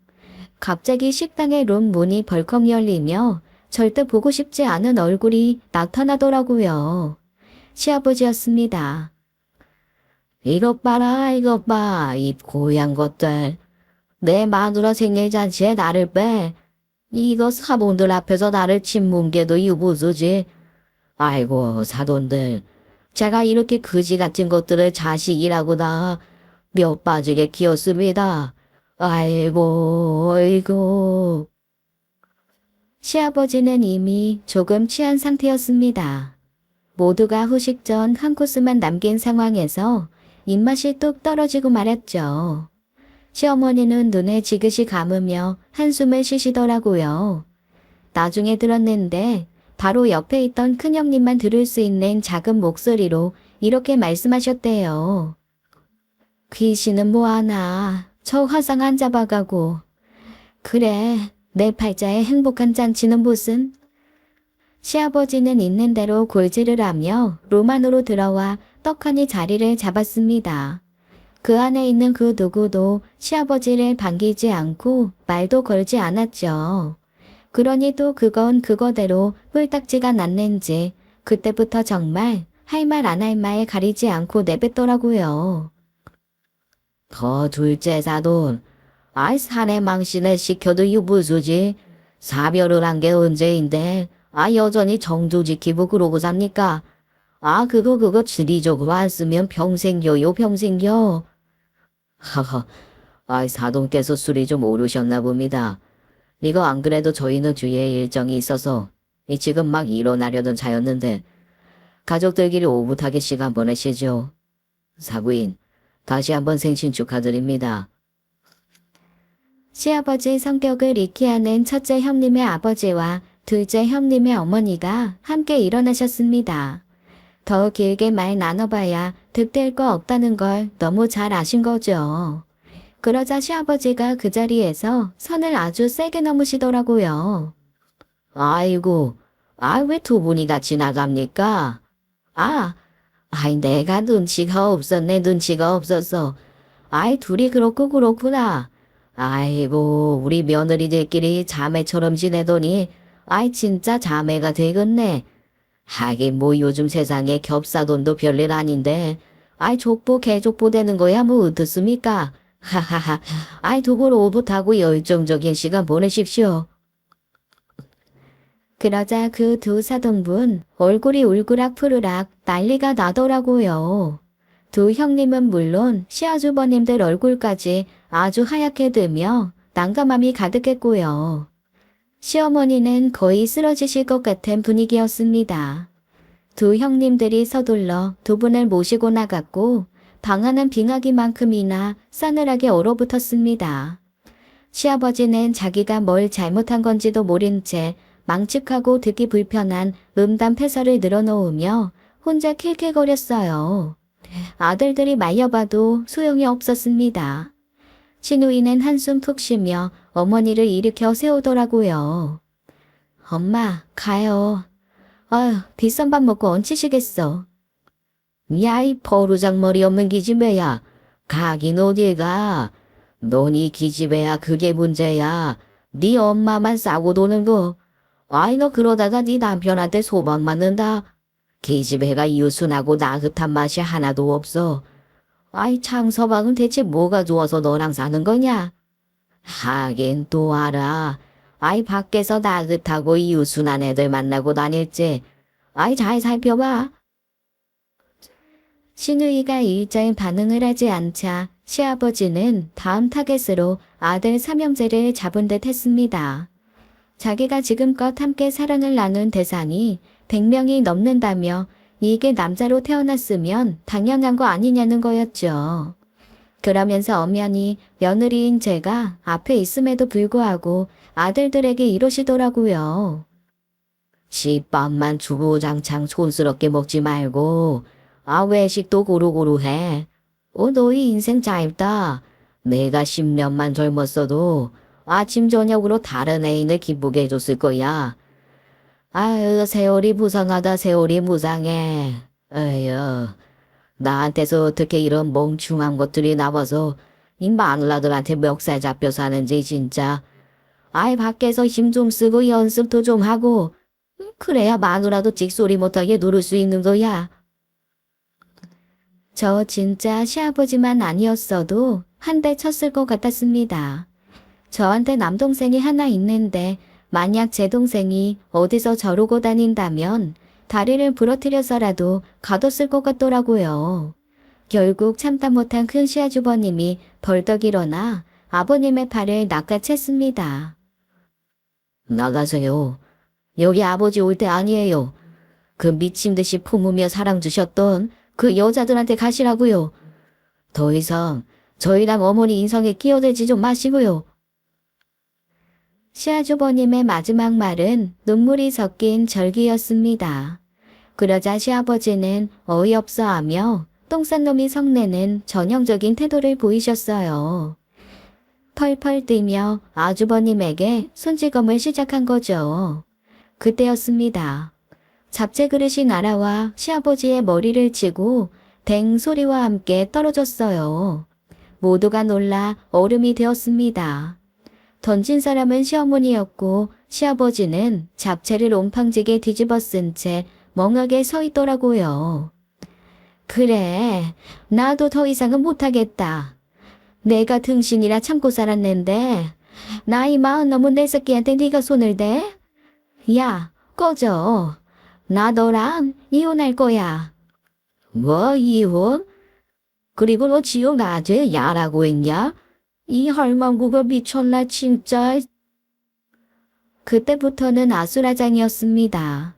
갑자기 식당의 룸 문이 벌컥 열리며 절대 보고 싶지 않은 얼굴이 나타나더라고요. 시아버지였습니다. 이것 봐라, 이것 봐, 이 고얀 것들. 내 마누라 생일잔치에 나를 빼. 이거 사돈들 앞에서 나를 침뭉개도 유부수지. 아이고 사돈들, 제가 이렇게 그지 같은 것들을 자식이라고나 몇 빠지게 키웠습니다. 아이고. 시아버지는 이미 조금 취한 상태였습니다. 모두가 후식 전 한 코스만 남긴 상황에서 입맛이 뚝 떨어지고 말았죠. 시어머니는 눈에 지그시 감으며 한숨을 쉬시더라고요. 나중에 들었는데 바로 옆에 있던 큰형님만 들을 수 있는 작은 목소리로 이렇게 말씀하셨대요. 귀신은 뭐하나, 저 화상 안 잡아가고. 그래, 내 팔자에 행복한 잔치는 무슨? 시아버지는 있는 대로 골질을 하며 로만으로 들어와 떡하니 자리를 잡았습니다. 그 안에 있는 그 누구도 시아버지를 반기지 않고 말도 걸지 않았죠. 그러니 또 그건 그거대로 홀딱지가 났는지 그때부터 정말 할 말 안 할 말 가리지 않고 내뱉더라고요. 더 둘째 사돈, 아이 사내 망신을 시켜도 유부수지. 사별을 한 게 언제인데 여전히 정도 지키고 그러고 삽니까? 그거 지리적으로 안 쓰면 평생겨요 평생겨. 하하, 사돈께서 술이 좀 오르셨나 봅니다. 이거 안 그래도 저희는 뒤에 일정이 있어서 지금 막 일어나려던 차였는데 가족들끼리 오붓하게 시간 보내시죠. 사부인, 다시 한번 생신 축하드립니다. 시아버지 성격을 익히 아는 첫째 형님의 아버지와 둘째 형님의 어머니가 함께 일어나셨습니다. 더 길게 말 나눠봐야 득될 거 없다는 걸 너무 잘 아신 거죠. 그러자 시아버지가 그 자리에서 선을 아주 세게 넘으시더라고요. 아이고, 왜 두 분이 같이 나갑니까? 내가 눈치가 없었네, 눈치가 없었어. 둘이 그렇고 그렇구나. 아이고, 우리 며느리들끼리 자매처럼 지내더니, 진짜 자매가 되겠네. 하긴 뭐 요즘 세상에 겹사돈도 별일 아닌데, 족보 개족보 되는 거야 뭐 어떻습니까? 하하하, 두분 오붓하고 열정적인 시간 보내십시오. 그러자 그 두 사돈분 얼굴이 울그락 푸르락 난리가 나더라고요. 두 형님은 물론 시아주버님들 얼굴까지 아주 하얗게 들며 난감함이 가득했고요. 시어머니는 거의 쓰러지실 것 같은 분위기였습니다. 두 형님들이 서둘러 두 분을 모시고 나갔고 방 안은 빙하기만큼이나 싸늘하게 얼어붙었습니다. 시아버지는 자기가 뭘 잘못한 건지도 모른 채 망측하고 듣기 불편한 음담 패설을 늘어놓으며 혼자 킬킬거렸어요. 아들들이 말려봐도 소용이 없었습니다. 신우이는 한숨 푹 쉬며 어머니를 일으켜 세우더라고요. 엄마, 가요. 비싼 밥 먹고 얹히시겠어. 야, 이 버르장머리 없는 기집애야. 가긴 어딜 가. 넌 이 기집애야, 그게 문제야. 네 엄마만 싸고 도는 거. 너 그러다가 네 남편한테 소방 맞는다. 기집애가 이웃순하고 나긋한 맛이 하나도 없어. 창서방은 대체 뭐가 좋아서 너랑 사는 거냐? 하긴 또 알아. 밖에서 나긋하고 이웃순한 애들 만나고 다닐지. 잘 살펴봐. 신우이가 일절 반응을 하지 않자 시아버지는 다음 타겟으로 아들 삼형제를 잡은 듯 했습니다. 자기가 지금껏 함께 사랑을 나눈 대상이 100명이 넘는다며 이게 남자로 태어났으면 당연한 거 아니냐는 거였죠. 그러면서 엄연히 며느리인 제가 앞에 있음에도 불구하고 아들들에게 이러시더라고요. 씨밥만 주구장창 촌스럽게 먹지 말고 외식도 고루고루 해. 너희 인생 짧다. 내가 10년만 젊었어도 아침 저녁으로 다른 애인을 기쁘게 해줬을 거야. 세월이 무상하다 세월이 무상해. 에휴, 나한테서 어떻게 이런 멍충한 것들이 나와서 이 마누라들한테 멱살 잡혀 사는지 진짜. 밖에서 힘 좀 쓰고 연습도 좀 하고 그래야 마누라도 찍소리 못하게 누를 수 있는 거야. 저 진짜 시아버지만 아니었어도 한 대 쳤을 것 같았습니다. 저한테 남동생이 하나 있는데 만약 제 동생이 어디서 저러고 다닌다면 다리를 부러뜨려서라도 가뒀을 것 같더라고요. 결국 참다 못한 큰 시아주버님이 벌떡 일어나 아버님의 팔을 낚아챘습니다. 나가세요. 여기 아버지 올 때 아니에요. 그 미친 듯이 품으며 사랑 주셨던 그 여자들한테 가시라고요. 더 이상 저희랑 어머니 인성에 끼어들지 좀 마시고요. 시아주버님의 마지막 말은 눈물이 섞인 절기였습니다. 그러자 시아버지는 어이없어하며 똥 싼 놈이 성내는 전형적인 태도를 보이셨어요. 펄펄 뛰며 아주버님에게 손찌검을 시작한 거죠. 그때였습니다. 잡채 그릇이 날아와 시아버지의 머리를 치고 댕 소리와 함께 떨어졌어요. 모두가 놀라 얼음이 되었습니다. 던진 사람은 시어머니였고 시아버지는 잡채를 옴팡지게 뒤집어 쓴 채 멍하게 서 있더라고요. 그래, 나도 더 이상은 못하겠다. 내가 등신이라 참고 살았는데 나이 40 넘은 내 새끼한테 네가 손을 대? 야, 꺼져. 나 너랑 이혼할 거야. 뭐 이혼? 그리고 너 지옥 아재 야라고 했냐? 이 할망구가 미쳤나 진짜. 그때부터는 아수라장이었습니다.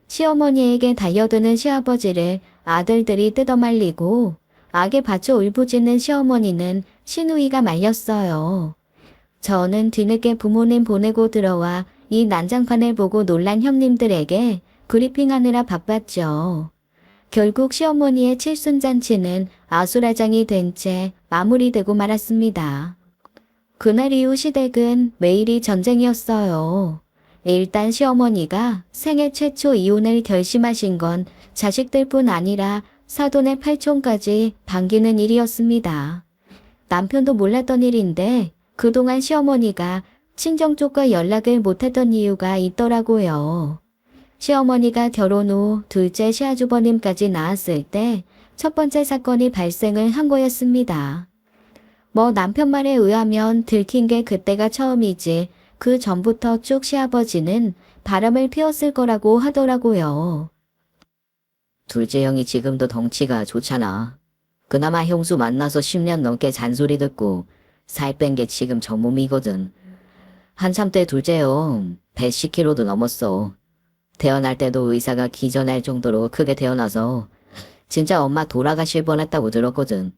시어머니에게 달려드는 시아버지를 아들들이 뜯어말리고 악에 받쳐 울부짖는 시어머니는 시누이가 말렸어요. 저는 뒤늦게 부모님 보내고 들어와 이 난장판을 보고 놀란 형님들에게 브리핑하느라 바빴죠. 결국 시어머니의 칠순잔치는 아수라장이 된 채 마무리되고 말았습니다. 그날 이후 시댁은 매일이 전쟁이었어요. 일단 시어머니가 생애 최초 이혼을 결심하신 건 자식들뿐 아니라 사돈의 팔촌까지 반기는 일이었습니다. 남편도 몰랐던 일인데 그동안 시어머니가 친정 쪽과 연락을 못했던 이유가 있더라고요. 시어머니가 결혼 후 둘째 시아주버님까지 낳았을 때 첫 번째 사건이 발생을 한 거였습니다. 뭐 남편 말에 의하면 들킨 게 그때가 처음이지 그 전부터 쭉 시아버지는 바람을 피웠을 거라고 하더라고요. 둘째 형이 지금도 덩치가 좋잖아. 그나마 형수 만나서 10년 넘게 잔소리 듣고 살 뺀 게 지금 저 몸이거든. 한참 때 둘째 형 110kg도 넘었어. 태어날 때도 의사가 기절할 정도로 크게 태어나서 진짜 엄마 돌아가실 뻔했다고 들었거든.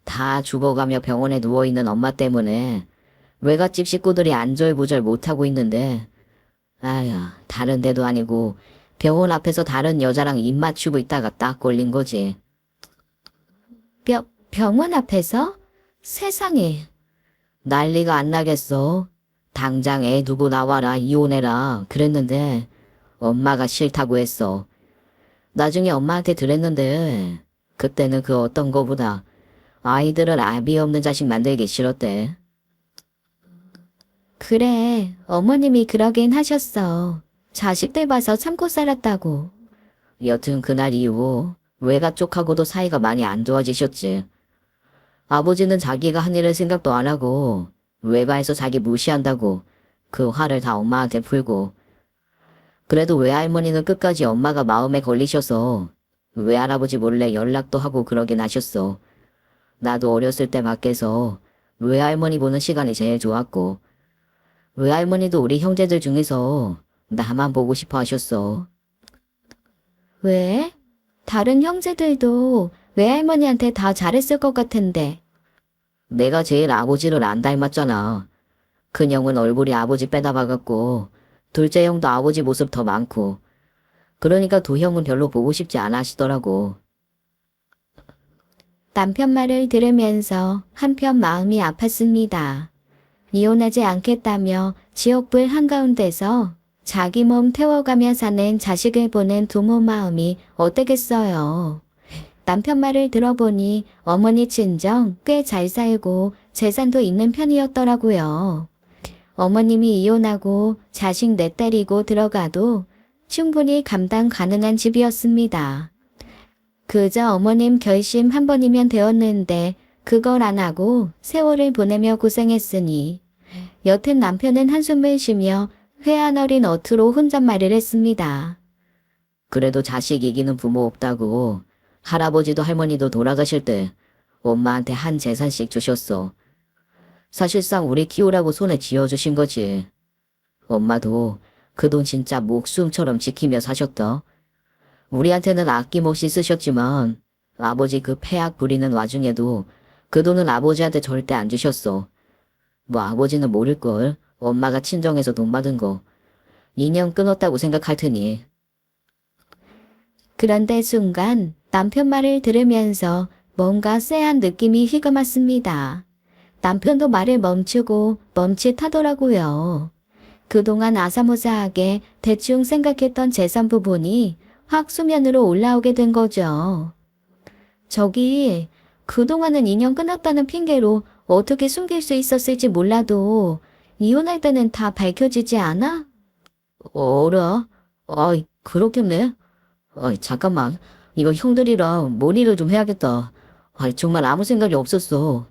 다 죽어가며 병원에 누워있는 엄마 때문에 외갓집 식구들이 안절부절 못하고 있는데 아휴 다른 데도 아니고 병원 앞에서 다른 여자랑 입 맞추고 있다가 딱 걸린 거지. 병원 앞에서? 세상에. 난리가 안 나겠어. 당장 애 두고 나와라 이혼해라 그랬는데 엄마가 싫다고 했어. 나중에 엄마한테 들었는데 그때는 그 어떤 거보다 아이들을 아비 없는 자식 만들기 싫었대. 그래, 어머님이 그러긴 하셨어. 자식들 봐서 참고 살았다고. 여튼 그날 이후 외가 쪽하고도 사이가 많이 안 좋아지셨지. 아버지는 자기가 한 일을 생각도 안 하고 외가에서 자기 무시한다고 그 화를 다 엄마한테 풀고, 그래도 외할머니는 끝까지 엄마가 마음에 걸리셔서 외할아버지 몰래 연락도 하고 그러긴 하셨어. 나도 어렸을 때 밖에서 외할머니 보는 시간이 제일 좋았고 외할머니도 우리 형제들 중에서 나만 보고 싶어 하셨어. 왜? 다른 형제들도 외할머니한테 다 잘했을 것 같은데. 내가 제일 아버지를 안 닮았잖아. 큰 형은 얼굴이 아버지 빼다 박았고 둘째 형도 아버지 모습 더 많고 그러니까 두 형은 별로 보고 싶지 않아 하시더라고. 남편 말을 들으면서 한편 마음이 아팠습니다. 이혼하지 않겠다며 지옥불 한가운데서 자기 몸 태워가며 사는 자식을 보는 부모 마음이 어떠겠어요. 남편 말을 들어보니 어머니 친정 꽤 잘 살고 재산도 있는 편이었더라고요. 어머님이 이혼하고 자식 넷딸이고 들어가도 충분히 감당 가능한 집이었습니다. 그저 어머님 결심 한 번이면 되었는데 그걸 안 하고 세월을 보내며 고생했으니 여튼 남편은 한숨을 쉬며 회한 어린 어투로 혼잣말을 했습니다. 그래도 자식 이기는 부모 없다고 할아버지도 할머니도 돌아가실 때 엄마한테 한 재산씩 주셨어. 사실상 우리 키우라고 손에 쥐어주신 거지. 엄마도 그 돈 진짜 목숨처럼 지키며 사셨다. 우리한테는 아낌없이 쓰셨지만 아버지 그 폐악 부리는 와중에도 그 돈은 아버지한테 절대 안 주셨어. 뭐 아버지는 모를걸. 엄마가 친정에서 돈 받은 거 2년 끊었다고 생각할 테니. 그런데 순간 남편 말을 들으면서 뭔가 쎄한 느낌이 휘감았습니다. 남편도 말을 멈추고 멈칫하더라고요. 그동안 아사무사하게 대충 생각했던 재산 부분이 확 수면으로 올라오게 된 거죠. 저기, 그동안은 2년 끊었다는 핑계로 어떻게 숨길 수 있었을지 몰라도 이혼할 때는 다 밝혀지지 않아? 어라? 그렇겠네. 잠깐만. 이거 형들이랑 논의를 좀 해야겠다. 정말 아무 생각이 없었어.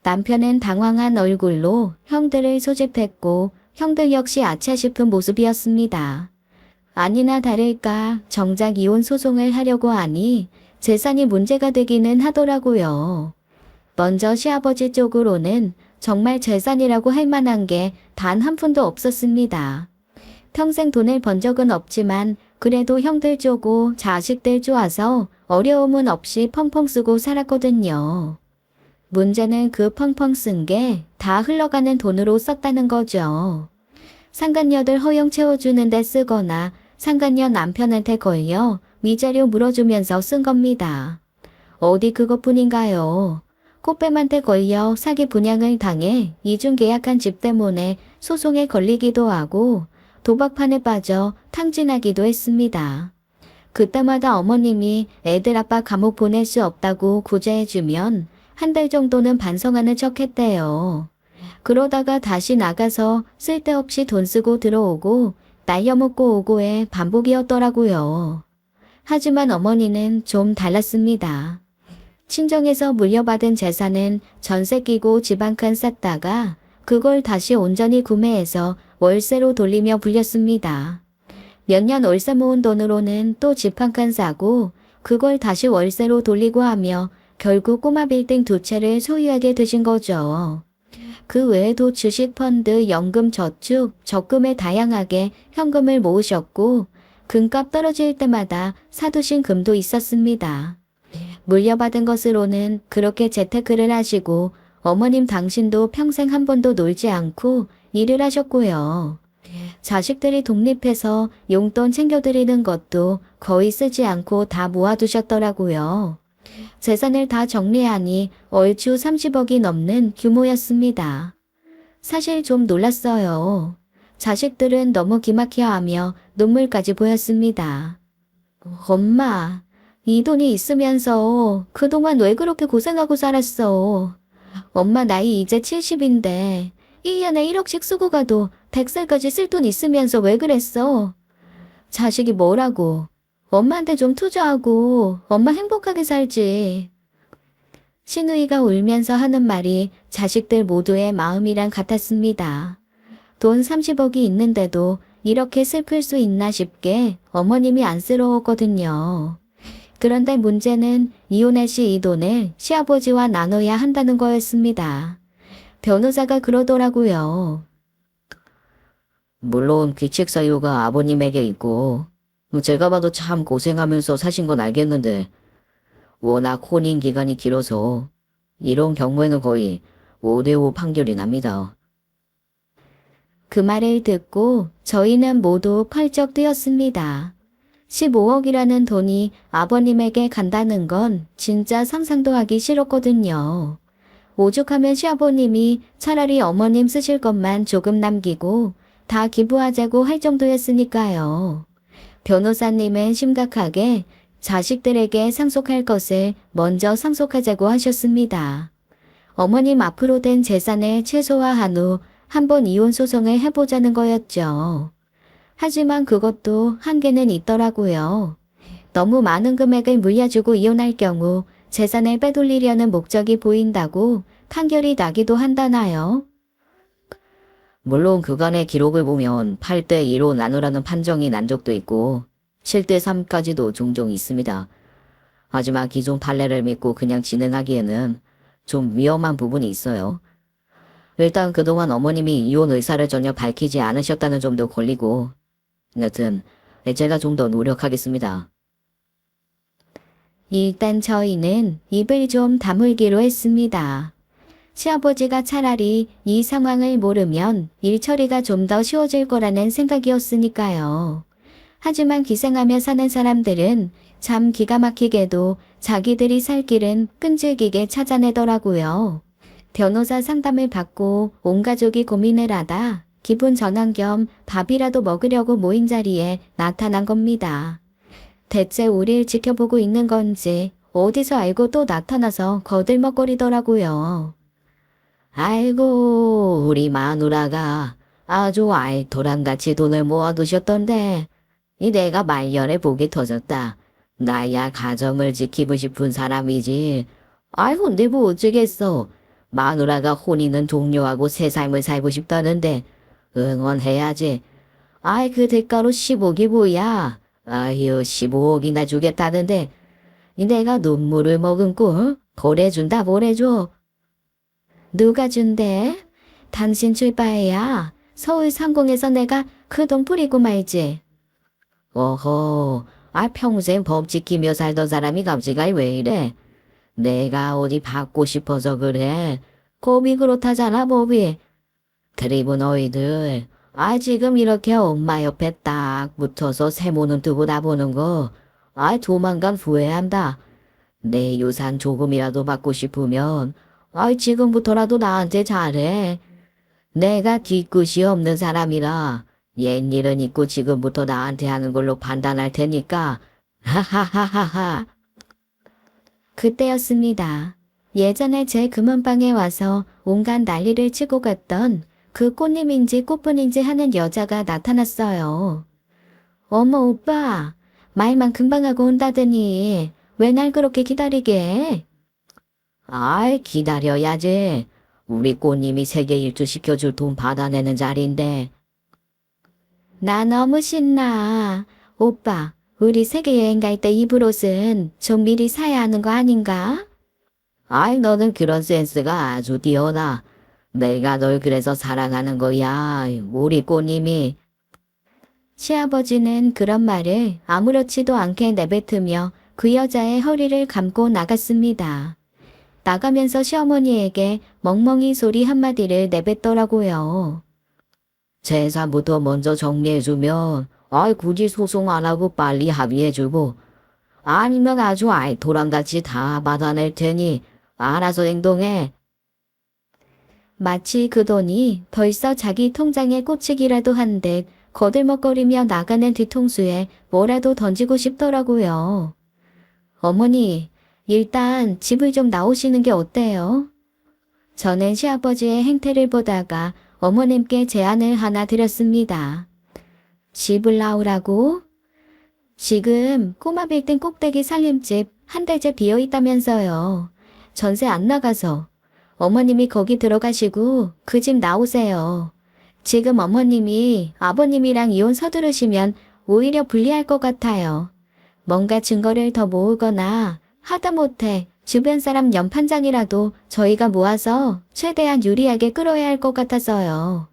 남편은 당황한 얼굴로 형들을 소집했고 형들 역시 아차 싶은 모습이었습니다. 아니나 다를까 정작 이혼 소송을 하려고 하니 재산이 문제가 되기는 하더라고요. 먼저 시아버지 쪽으로는 정말 재산이라고 할 만한 게 단 한 푼도 없었습니다. 평생 돈을 번 적은 없지만 그래도 형들 쪼고 자식들 쪼아서 어려움은 없이 펑펑 쓰고 살았거든요. 문제는 그 펑펑 쓴 게 다 흘러가는 돈으로 썼다는 거죠. 상간녀들 허용 채워주는 데 쓰거나 상간녀 남편한테 걸려 위자료 물어주면서 쓴 겁니다. 어디 그것뿐인가요? 꽃뱀한테 걸려 사기 분양을 당해 이중 계약한 집 때문에 소송에 걸리기도 하고 도박판에 빠져 탕진하기도 했습니다. 그때마다 어머님이 애들 아빠 감옥 보낼 수 없다고 구제해주면 한 달 정도는 반성하는 척 했대요. 그러다가 다시 나가서 쓸데없이 돈 쓰고 들어오고 날려먹고 오고의 반복이었더라고요. 하지만 어머니는 좀 달랐습니다. 친정에서 물려받은 재산은 전세 끼고 집 한 칸 샀다가 그걸 다시 온전히 구매해서 월세로 돌리며 불렸습니다. 몇 년 월세 모은 돈으로는 또 집 한 칸 사고 그걸 다시 월세로 돌리고 하며 결국 꼬마 빌딩 2채를 소유하게 되신 거죠. 그 외에도 주식, 펀드, 연금, 저축, 적금에 다양하게 현금을 모으셨고 금값 떨어질 때마다 사두신 금도 있었습니다. 물려받은 것으로는 그렇게 재테크를 하시고 어머님 당신도 평생 한 번도 놀지 않고 일을 하셨고요. 자식들이 독립해서 용돈 챙겨드리는 것도 거의 쓰지 않고 다 모아두셨더라고요. 재산을 다 정리하니 얼추 30억이 넘는 규모였습니다. 사실 좀 놀랐어요. 자식들은 너무 기막혀하며 눈물까지 보였습니다. 엄마, 이 돈이 있으면서 그동안 왜 그렇게 고생하고 살았어? 엄마 나이 이제 70인데 1년에 1억씩 쓰고 가도 100살까지 쓸 돈 있으면서 왜 그랬어? 자식이 뭐라고? 엄마한테 좀 투자하고 엄마 행복하게 살지. 신우이가 울면서 하는 말이 자식들 모두의 마음이랑 같았습니다. 돈 30억이 있는데도 이렇게 슬플 수 있나 싶게 어머님이 안쓰러웠거든요. 그런데 문제는 이혼할 시 이 돈을 시아버지와 나눠야 한다는 거였습니다. 변호사가 그러더라고요. 물론 귀책 사유가 아버님에게 있고 제가 봐도 참 고생하면서 사신 건 알겠는데 워낙 혼인 기간이 길어서 이런 경우에는 거의 5대5 판결이 납니다. 그 말을 듣고 저희는 모두 펄쩍 뛰었습니다. 15억이라는 돈이 아버님에게 간다는 건 진짜 상상도 하기 싫었거든요. 오죽하면 시아버님이 차라리 어머님 쓰실 것만 조금 남기고 다 기부하자고 할 정도였으니까요. 변호사님은 심각하게 자식들에게 상속할 것을 먼저 상속하자고 하셨습니다. 어머님 앞으로 된 재산을 최소화한 후 한번 이혼 소송을 해보자는 거였죠. 하지만 그것도 한계는 있더라고요. 너무 많은 금액을 물려주고 이혼할 경우 재산을 빼돌리려는 목적이 보인다고 판결이 나기도 한다나요? 물론 그간의 기록을 보면 8대2로 나누라는 판정이 난 적도 있고 7대3까지도 종종 있습니다. 하지만 기존 판례를 믿고 그냥 진행하기에는 좀 위험한 부분이 있어요. 일단 그동안 어머님이 이혼 의사를 전혀 밝히지 않으셨다는 점도 걸리고 여튼 제가 좀 더 노력하겠습니다. 일단 저희는 입을 좀 다물기로 했습니다. 시아버지가 차라리 이 상황을 모르면 일 처리가 좀 더 쉬워질 거라는 생각이었으니까요. 하지만 기생하며 사는 사람들은 참 기가 막히게도 자기들이 살 길은 끈질기게 찾아내더라고요. 변호사 상담을 받고 온 가족이 고민을 하다 기분 전환 겸 밥이라도 먹으려고 모인 자리에 나타난 겁니다. 대체 우릴 지켜보고 있는 건지 어디서 알고 또 나타나서 거들먹거리더라고요. 아이고, 우리 마누라가 아주 알토랑같이 돈을 모아두셨던데 이 내가 말년에 복이 터졌다. 나야 가정을 지키고 싶은 사람이지. 아이 근데 뭐 어쩌겠어. 마누라가 혼인은 종료하고 새 삶을 살고 싶다는데 응원해야지. 아이 그 대가로 10억이 뭐야. 아휴 15억이나 주겠다는데 이 내가 눈물을 머금고 보내준다 보내줘. 누가 준대? 당신 출바해야 서울 상공에서 내가 그 돈 뿌리고 말지. 어허, 평생 법 지키며 살던 사람이 갑자기 왜 이래? 내가 어디 받고 싶어서 그래. 법이 그렇다잖아, 법이. 그리고 너희들, 지금 이렇게 엄마 옆에 딱 붙어서 세모는 두고 나보는 거, 조만간 후회한다. 내 유산 조금이라도 받고 싶으면, 지금부터라도 나한테 잘해. 내가 뒤끝이 없는 사람이라 옛일은 있고 지금부터 나한테 하는 걸로 판단할 테니까. 하하하하하. 그때였습니다. 예전에 제 금은방에 와서 온갖 난리를 치고 갔던 그 꽃님인지 꽃분인지 하는 여자가 나타났어요. 어머 오빠, 말만 금방 하고 온다더니 왜 날 그렇게 기다리게 해? 기다려야지. 우리 꽃님이 세계 일주 시켜줄 돈 받아내는 자리인데. 나 너무 신나. 오빠, 우리 세계 여행 갈 때 입을 옷은 좀 미리 사야 하는 거 아닌가? 너는 그런 센스가 아주 뛰어나. 내가 널 그래서 사랑하는 거야. 우리 꽃님이. 시아버지는 그런 말을 아무렇지도 않게 내뱉으며 그 여자의 허리를 감고 나갔습니다. 나가면서 시어머니에게 멍멍이 소리 한마디를 내뱉더라고요. 재산부터 먼저 정리해주면 굳이 소송 안 하고 빨리 합의해주고 아니면 아주 알토랑같이 다 받아낼 테니 알아서 행동해. 마치 그 돈이 벌써 자기 통장에 꽂히기라도 한 듯 거들먹거리며 나가는 뒤통수에 뭐라도 던지고 싶더라고요. 어머니, 일단 집을 좀 나오시는 게 어때요? 저는 시아버지의 행태를 보다가 어머님께 제안을 하나 드렸습니다. 집을 나오라고? 지금 꼬마 빌딩 꼭대기 살림집 한 달째 비어있다면서요. 전세 안 나가서. 어머님이 거기 들어가시고 그 집 나오세요. 지금 어머님이 아버님이랑 이혼 서두르시면 오히려 불리할 것 같아요. 뭔가 증거를 더 모으거나 하다못해 주변 사람 연판장이라도 저희가 모아서 최대한 유리하게 끌어야 할 것 같아서요.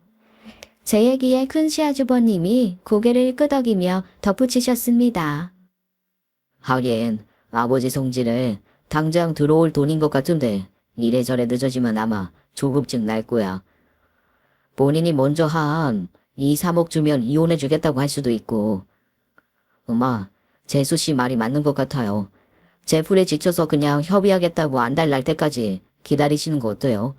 제 얘기에 큰 시아주버님이 고개를 끄덕이며 덧붙이셨습니다. 하긴 아버지 성질에 당장 들어올 돈인 것 같은데 이래저래 늦어지면 아마 조급증 날 거야. 본인이 먼저 한 2, 3억 주면 이혼해 주겠다고 할 수도 있고. 엄마, 재수 씨 말이 맞는 것 같아요. 제 풀에 지쳐서 그냥 협의하겠다고 안 달 날 때까지 기다리시는 거 어때요?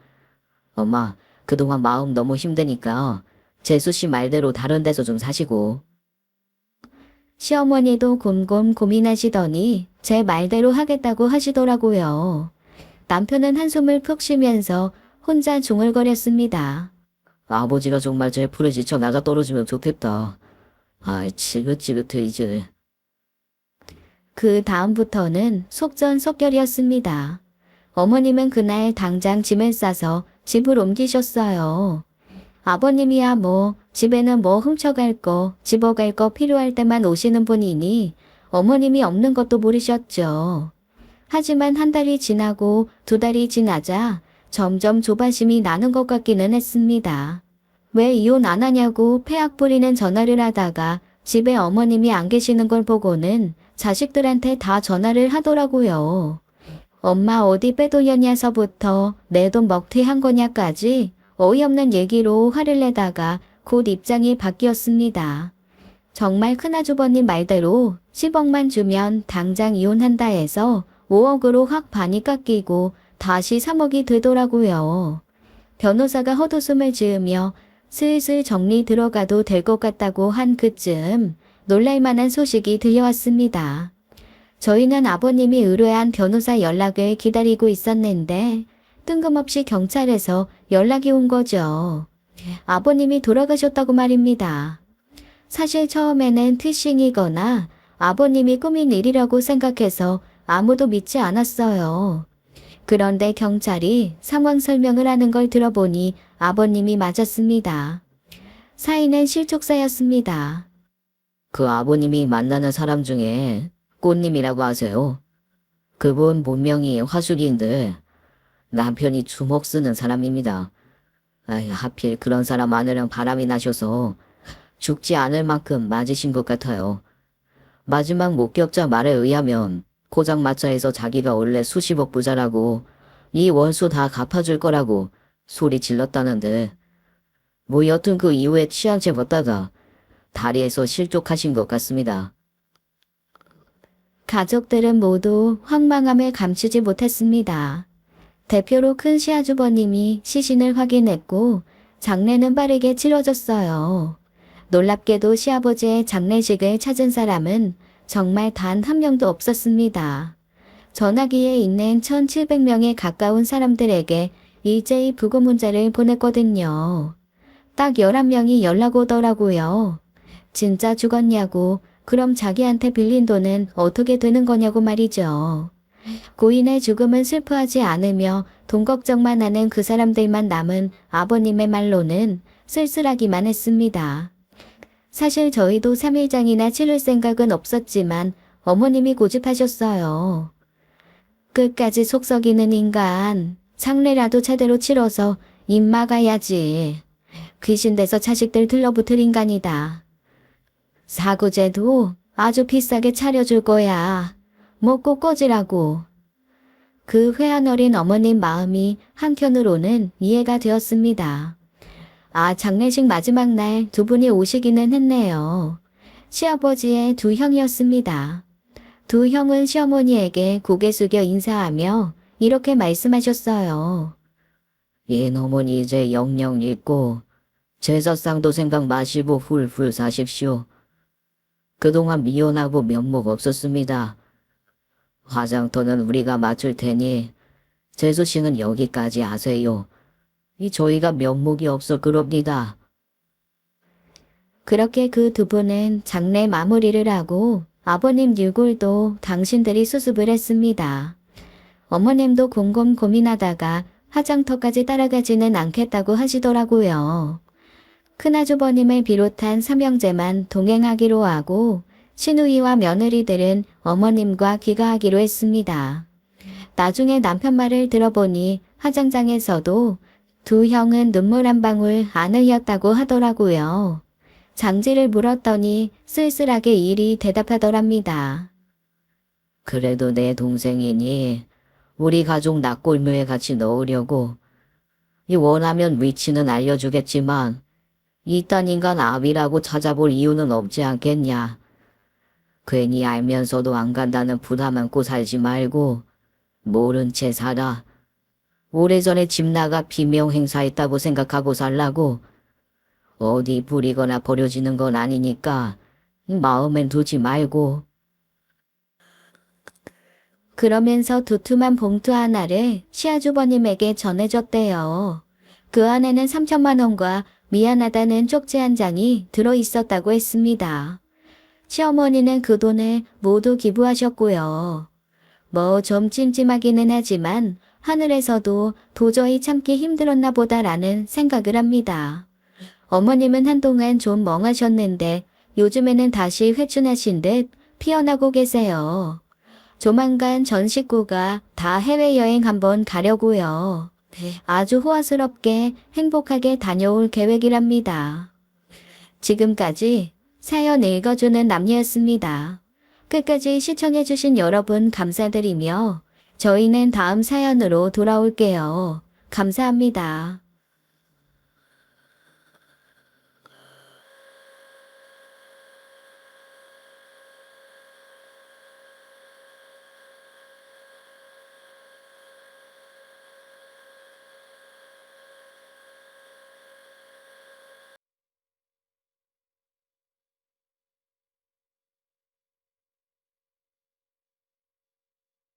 엄마, 그동안 마음 너무 힘드니까 재수 씨 말대로 다른 데서 좀 사시고. 시어머니도 곰곰 고민하시더니 제 말대로 하겠다고 하시더라고요. 남편은 한숨을 푹 쉬면서 혼자 중얼거렸습니다. 아버지가 정말 제 풀에 지쳐 나가 떨어지면 좋겠다. 지긋지긋해 이제. 그 다음부터는 속전속결이었습니다. 어머님은 그날 당장 짐을 싸서 집을 옮기셨어요. 아버님이야 집에는 훔쳐갈 거, 집어갈 거 필요할 때만 오시는 분이니 어머님이 없는 것도 모르셨죠. 하지만 한 달이 지나고 두 달이 지나자 점점 조바심이 나는 것 같기는 했습니다. 왜 이혼 안 하냐고 폐악 부리는 전화를 하다가 집에 어머님이 안 계시는 걸 보고는 자식들한테 다 전화를 하더라고요. 엄마 어디 빼돌렸냐서부터 내 돈 먹튀한 거냐까지 어이없는 얘기로 화를 내다가 곧 입장이 바뀌었습니다. 정말 큰아주버님 말대로 10억만 주면 당장 이혼한다 해서 5억으로 확 반이 깎이고 다시 3억이 되더라고요. 변호사가 헛웃음을 지으며 슬슬 정리 들어가도 될 것 같다고 한 그쯤 놀랄만한 소식이 들려왔습니다. 저희는 아버님이 의뢰한 변호사 연락을 기다리고 있었는데 뜬금없이 경찰에서 연락이 온 거죠. 아버님이 돌아가셨다고 말입니다. 사실 처음에는 티싱이거나 아버님이 꾸민 일이라고 생각해서 아무도 믿지 않았어요. 그런데 경찰이 상황 설명을 하는 걸 들어보니 아버님이 맞았습니다. 사인은 실족사였습니다. 그 아버님이 만나는 사람 중에 꽃님이라고 하세요. 그분 본명이 화숙인데 남편이 주먹 쓰는 사람입니다. 아이, 하필 그런 사람 안으랑 바람이 나셔서 죽지 않을 만큼 맞으신 것 같아요. 마지막 목격자 말에 의하면 포장마차에서 자기가 원래 수십억 부자라고 이 원수 다 갚아줄 거라고 소리 질렀다는데 뭐 여튼 그 이후에 취향제 먹다가 다리에서 실족하신 것 같습니다. 가족들은 모두 황망함을 감추지 못했습니다. 대표로 큰 시아주버님이 시신을 확인했고 장례는 빠르게 치러졌어요. 놀랍게도 시아버지의 장례식을 찾은 사람은 정말 단 한 명도 없었습니다. 전화기에 있는 1700명에 가까운 사람들에게 일제히 부고 문자를 보냈거든요. 딱 11명이 연락 오더라고요. 진짜 죽었냐고, 그럼 자기한테 빌린 돈은 어떻게 되는 거냐고 말이죠. 고인의 죽음은 슬퍼하지 않으며 돈 걱정만 하는 그 사람들만 남은 아버님의 말로는 쓸쓸하기만 했습니다. 사실 저희도 3일장이나 치를 생각은 없었지만 어머님이 고집하셨어요. 끝까지 속 썩이는 인간, 상례라도 제대로 치러서 입 막아야지. 귀신돼서 자식들 들러붙을 인간이다. 사고제도 아주 비싸게 차려줄 거야. 먹고 꺼지라고. 그 회한 어린 어머님 마음이 한편으로는 이해가 되었습니다. 아, 장례식 마지막 날 두 분이 오시기는 했네요. 시아버지의 두 형이었습니다. 두 형은 시어머니에게 고개 숙여 인사하며 이렇게 말씀하셨어요. 이놈은 이제 영영 잊고 제사상도 생각 마시고 훌훌 사십시오. 그동안 미연하고 면목 없었습니다. 화장터는 우리가 맡을 테니 제수씨는 여기까지 하세요. 이 저희가 면목이 없어 그럽니다. 그렇게 그 두 분은 장례 마무리를 하고 아버님 유골도 당신들이 수습을 했습니다. 어머님도 곰곰 고민하다가 화장터까지 따라가지는 않겠다고 하시더라고요. 큰아주버님을 비롯한 삼형제만 동행하기로 하고 시누이와 며느리들은 어머님과 귀가하기로 했습니다. 나중에 남편 말을 들어보니 화장장에서도 두 형은 눈물 한 방울 안 흘렸다고 하더라고요. 장지를 물었더니 쓸쓸하게 일이 대답하더랍니다. 그래도 내 동생이니 우리 가족 낙골묘에 같이 넣으려고 이 원하면 위치는 알려주겠지만 이딴 인간 아비라고 찾아볼 이유는 없지 않겠냐. 괜히 알면서도 안 간다는 부담 안고 살지 말고 모른 채 살아. 오래전에 집 나가 비명 행사했다고 생각하고 살라고. 어디 부리거나 버려지는 건 아니니까 마음엔 두지 말고. 그러면서 두툼한 봉투 하나를 시아주버님에게 전해줬대요. 그 안에는 3천만 원과 미안하다는 쪽지 한 장이 들어있었다고 했습니다. 시어머니는 그 돈을 모두 기부하셨고요. 뭐 좀 찜찜하기는 하지만 하늘에서도 도저히 참기 힘들었나 보다라는 생각을 합니다. 어머님은 한동안 좀 멍하셨는데 요즘에는 다시 회춘하신 듯 피어나고 계세요. 조만간 전 식구가 다 해외여행 한번 가려고요. 아주 호화스럽게 행복하게 다녀올 계획이랍니다. 지금까지 사연 읽어주는 남녀였습니다. 끝까지 시청해주신 여러분 감사드리며 저희는 다음 사연으로 돌아올게요. 감사합니다.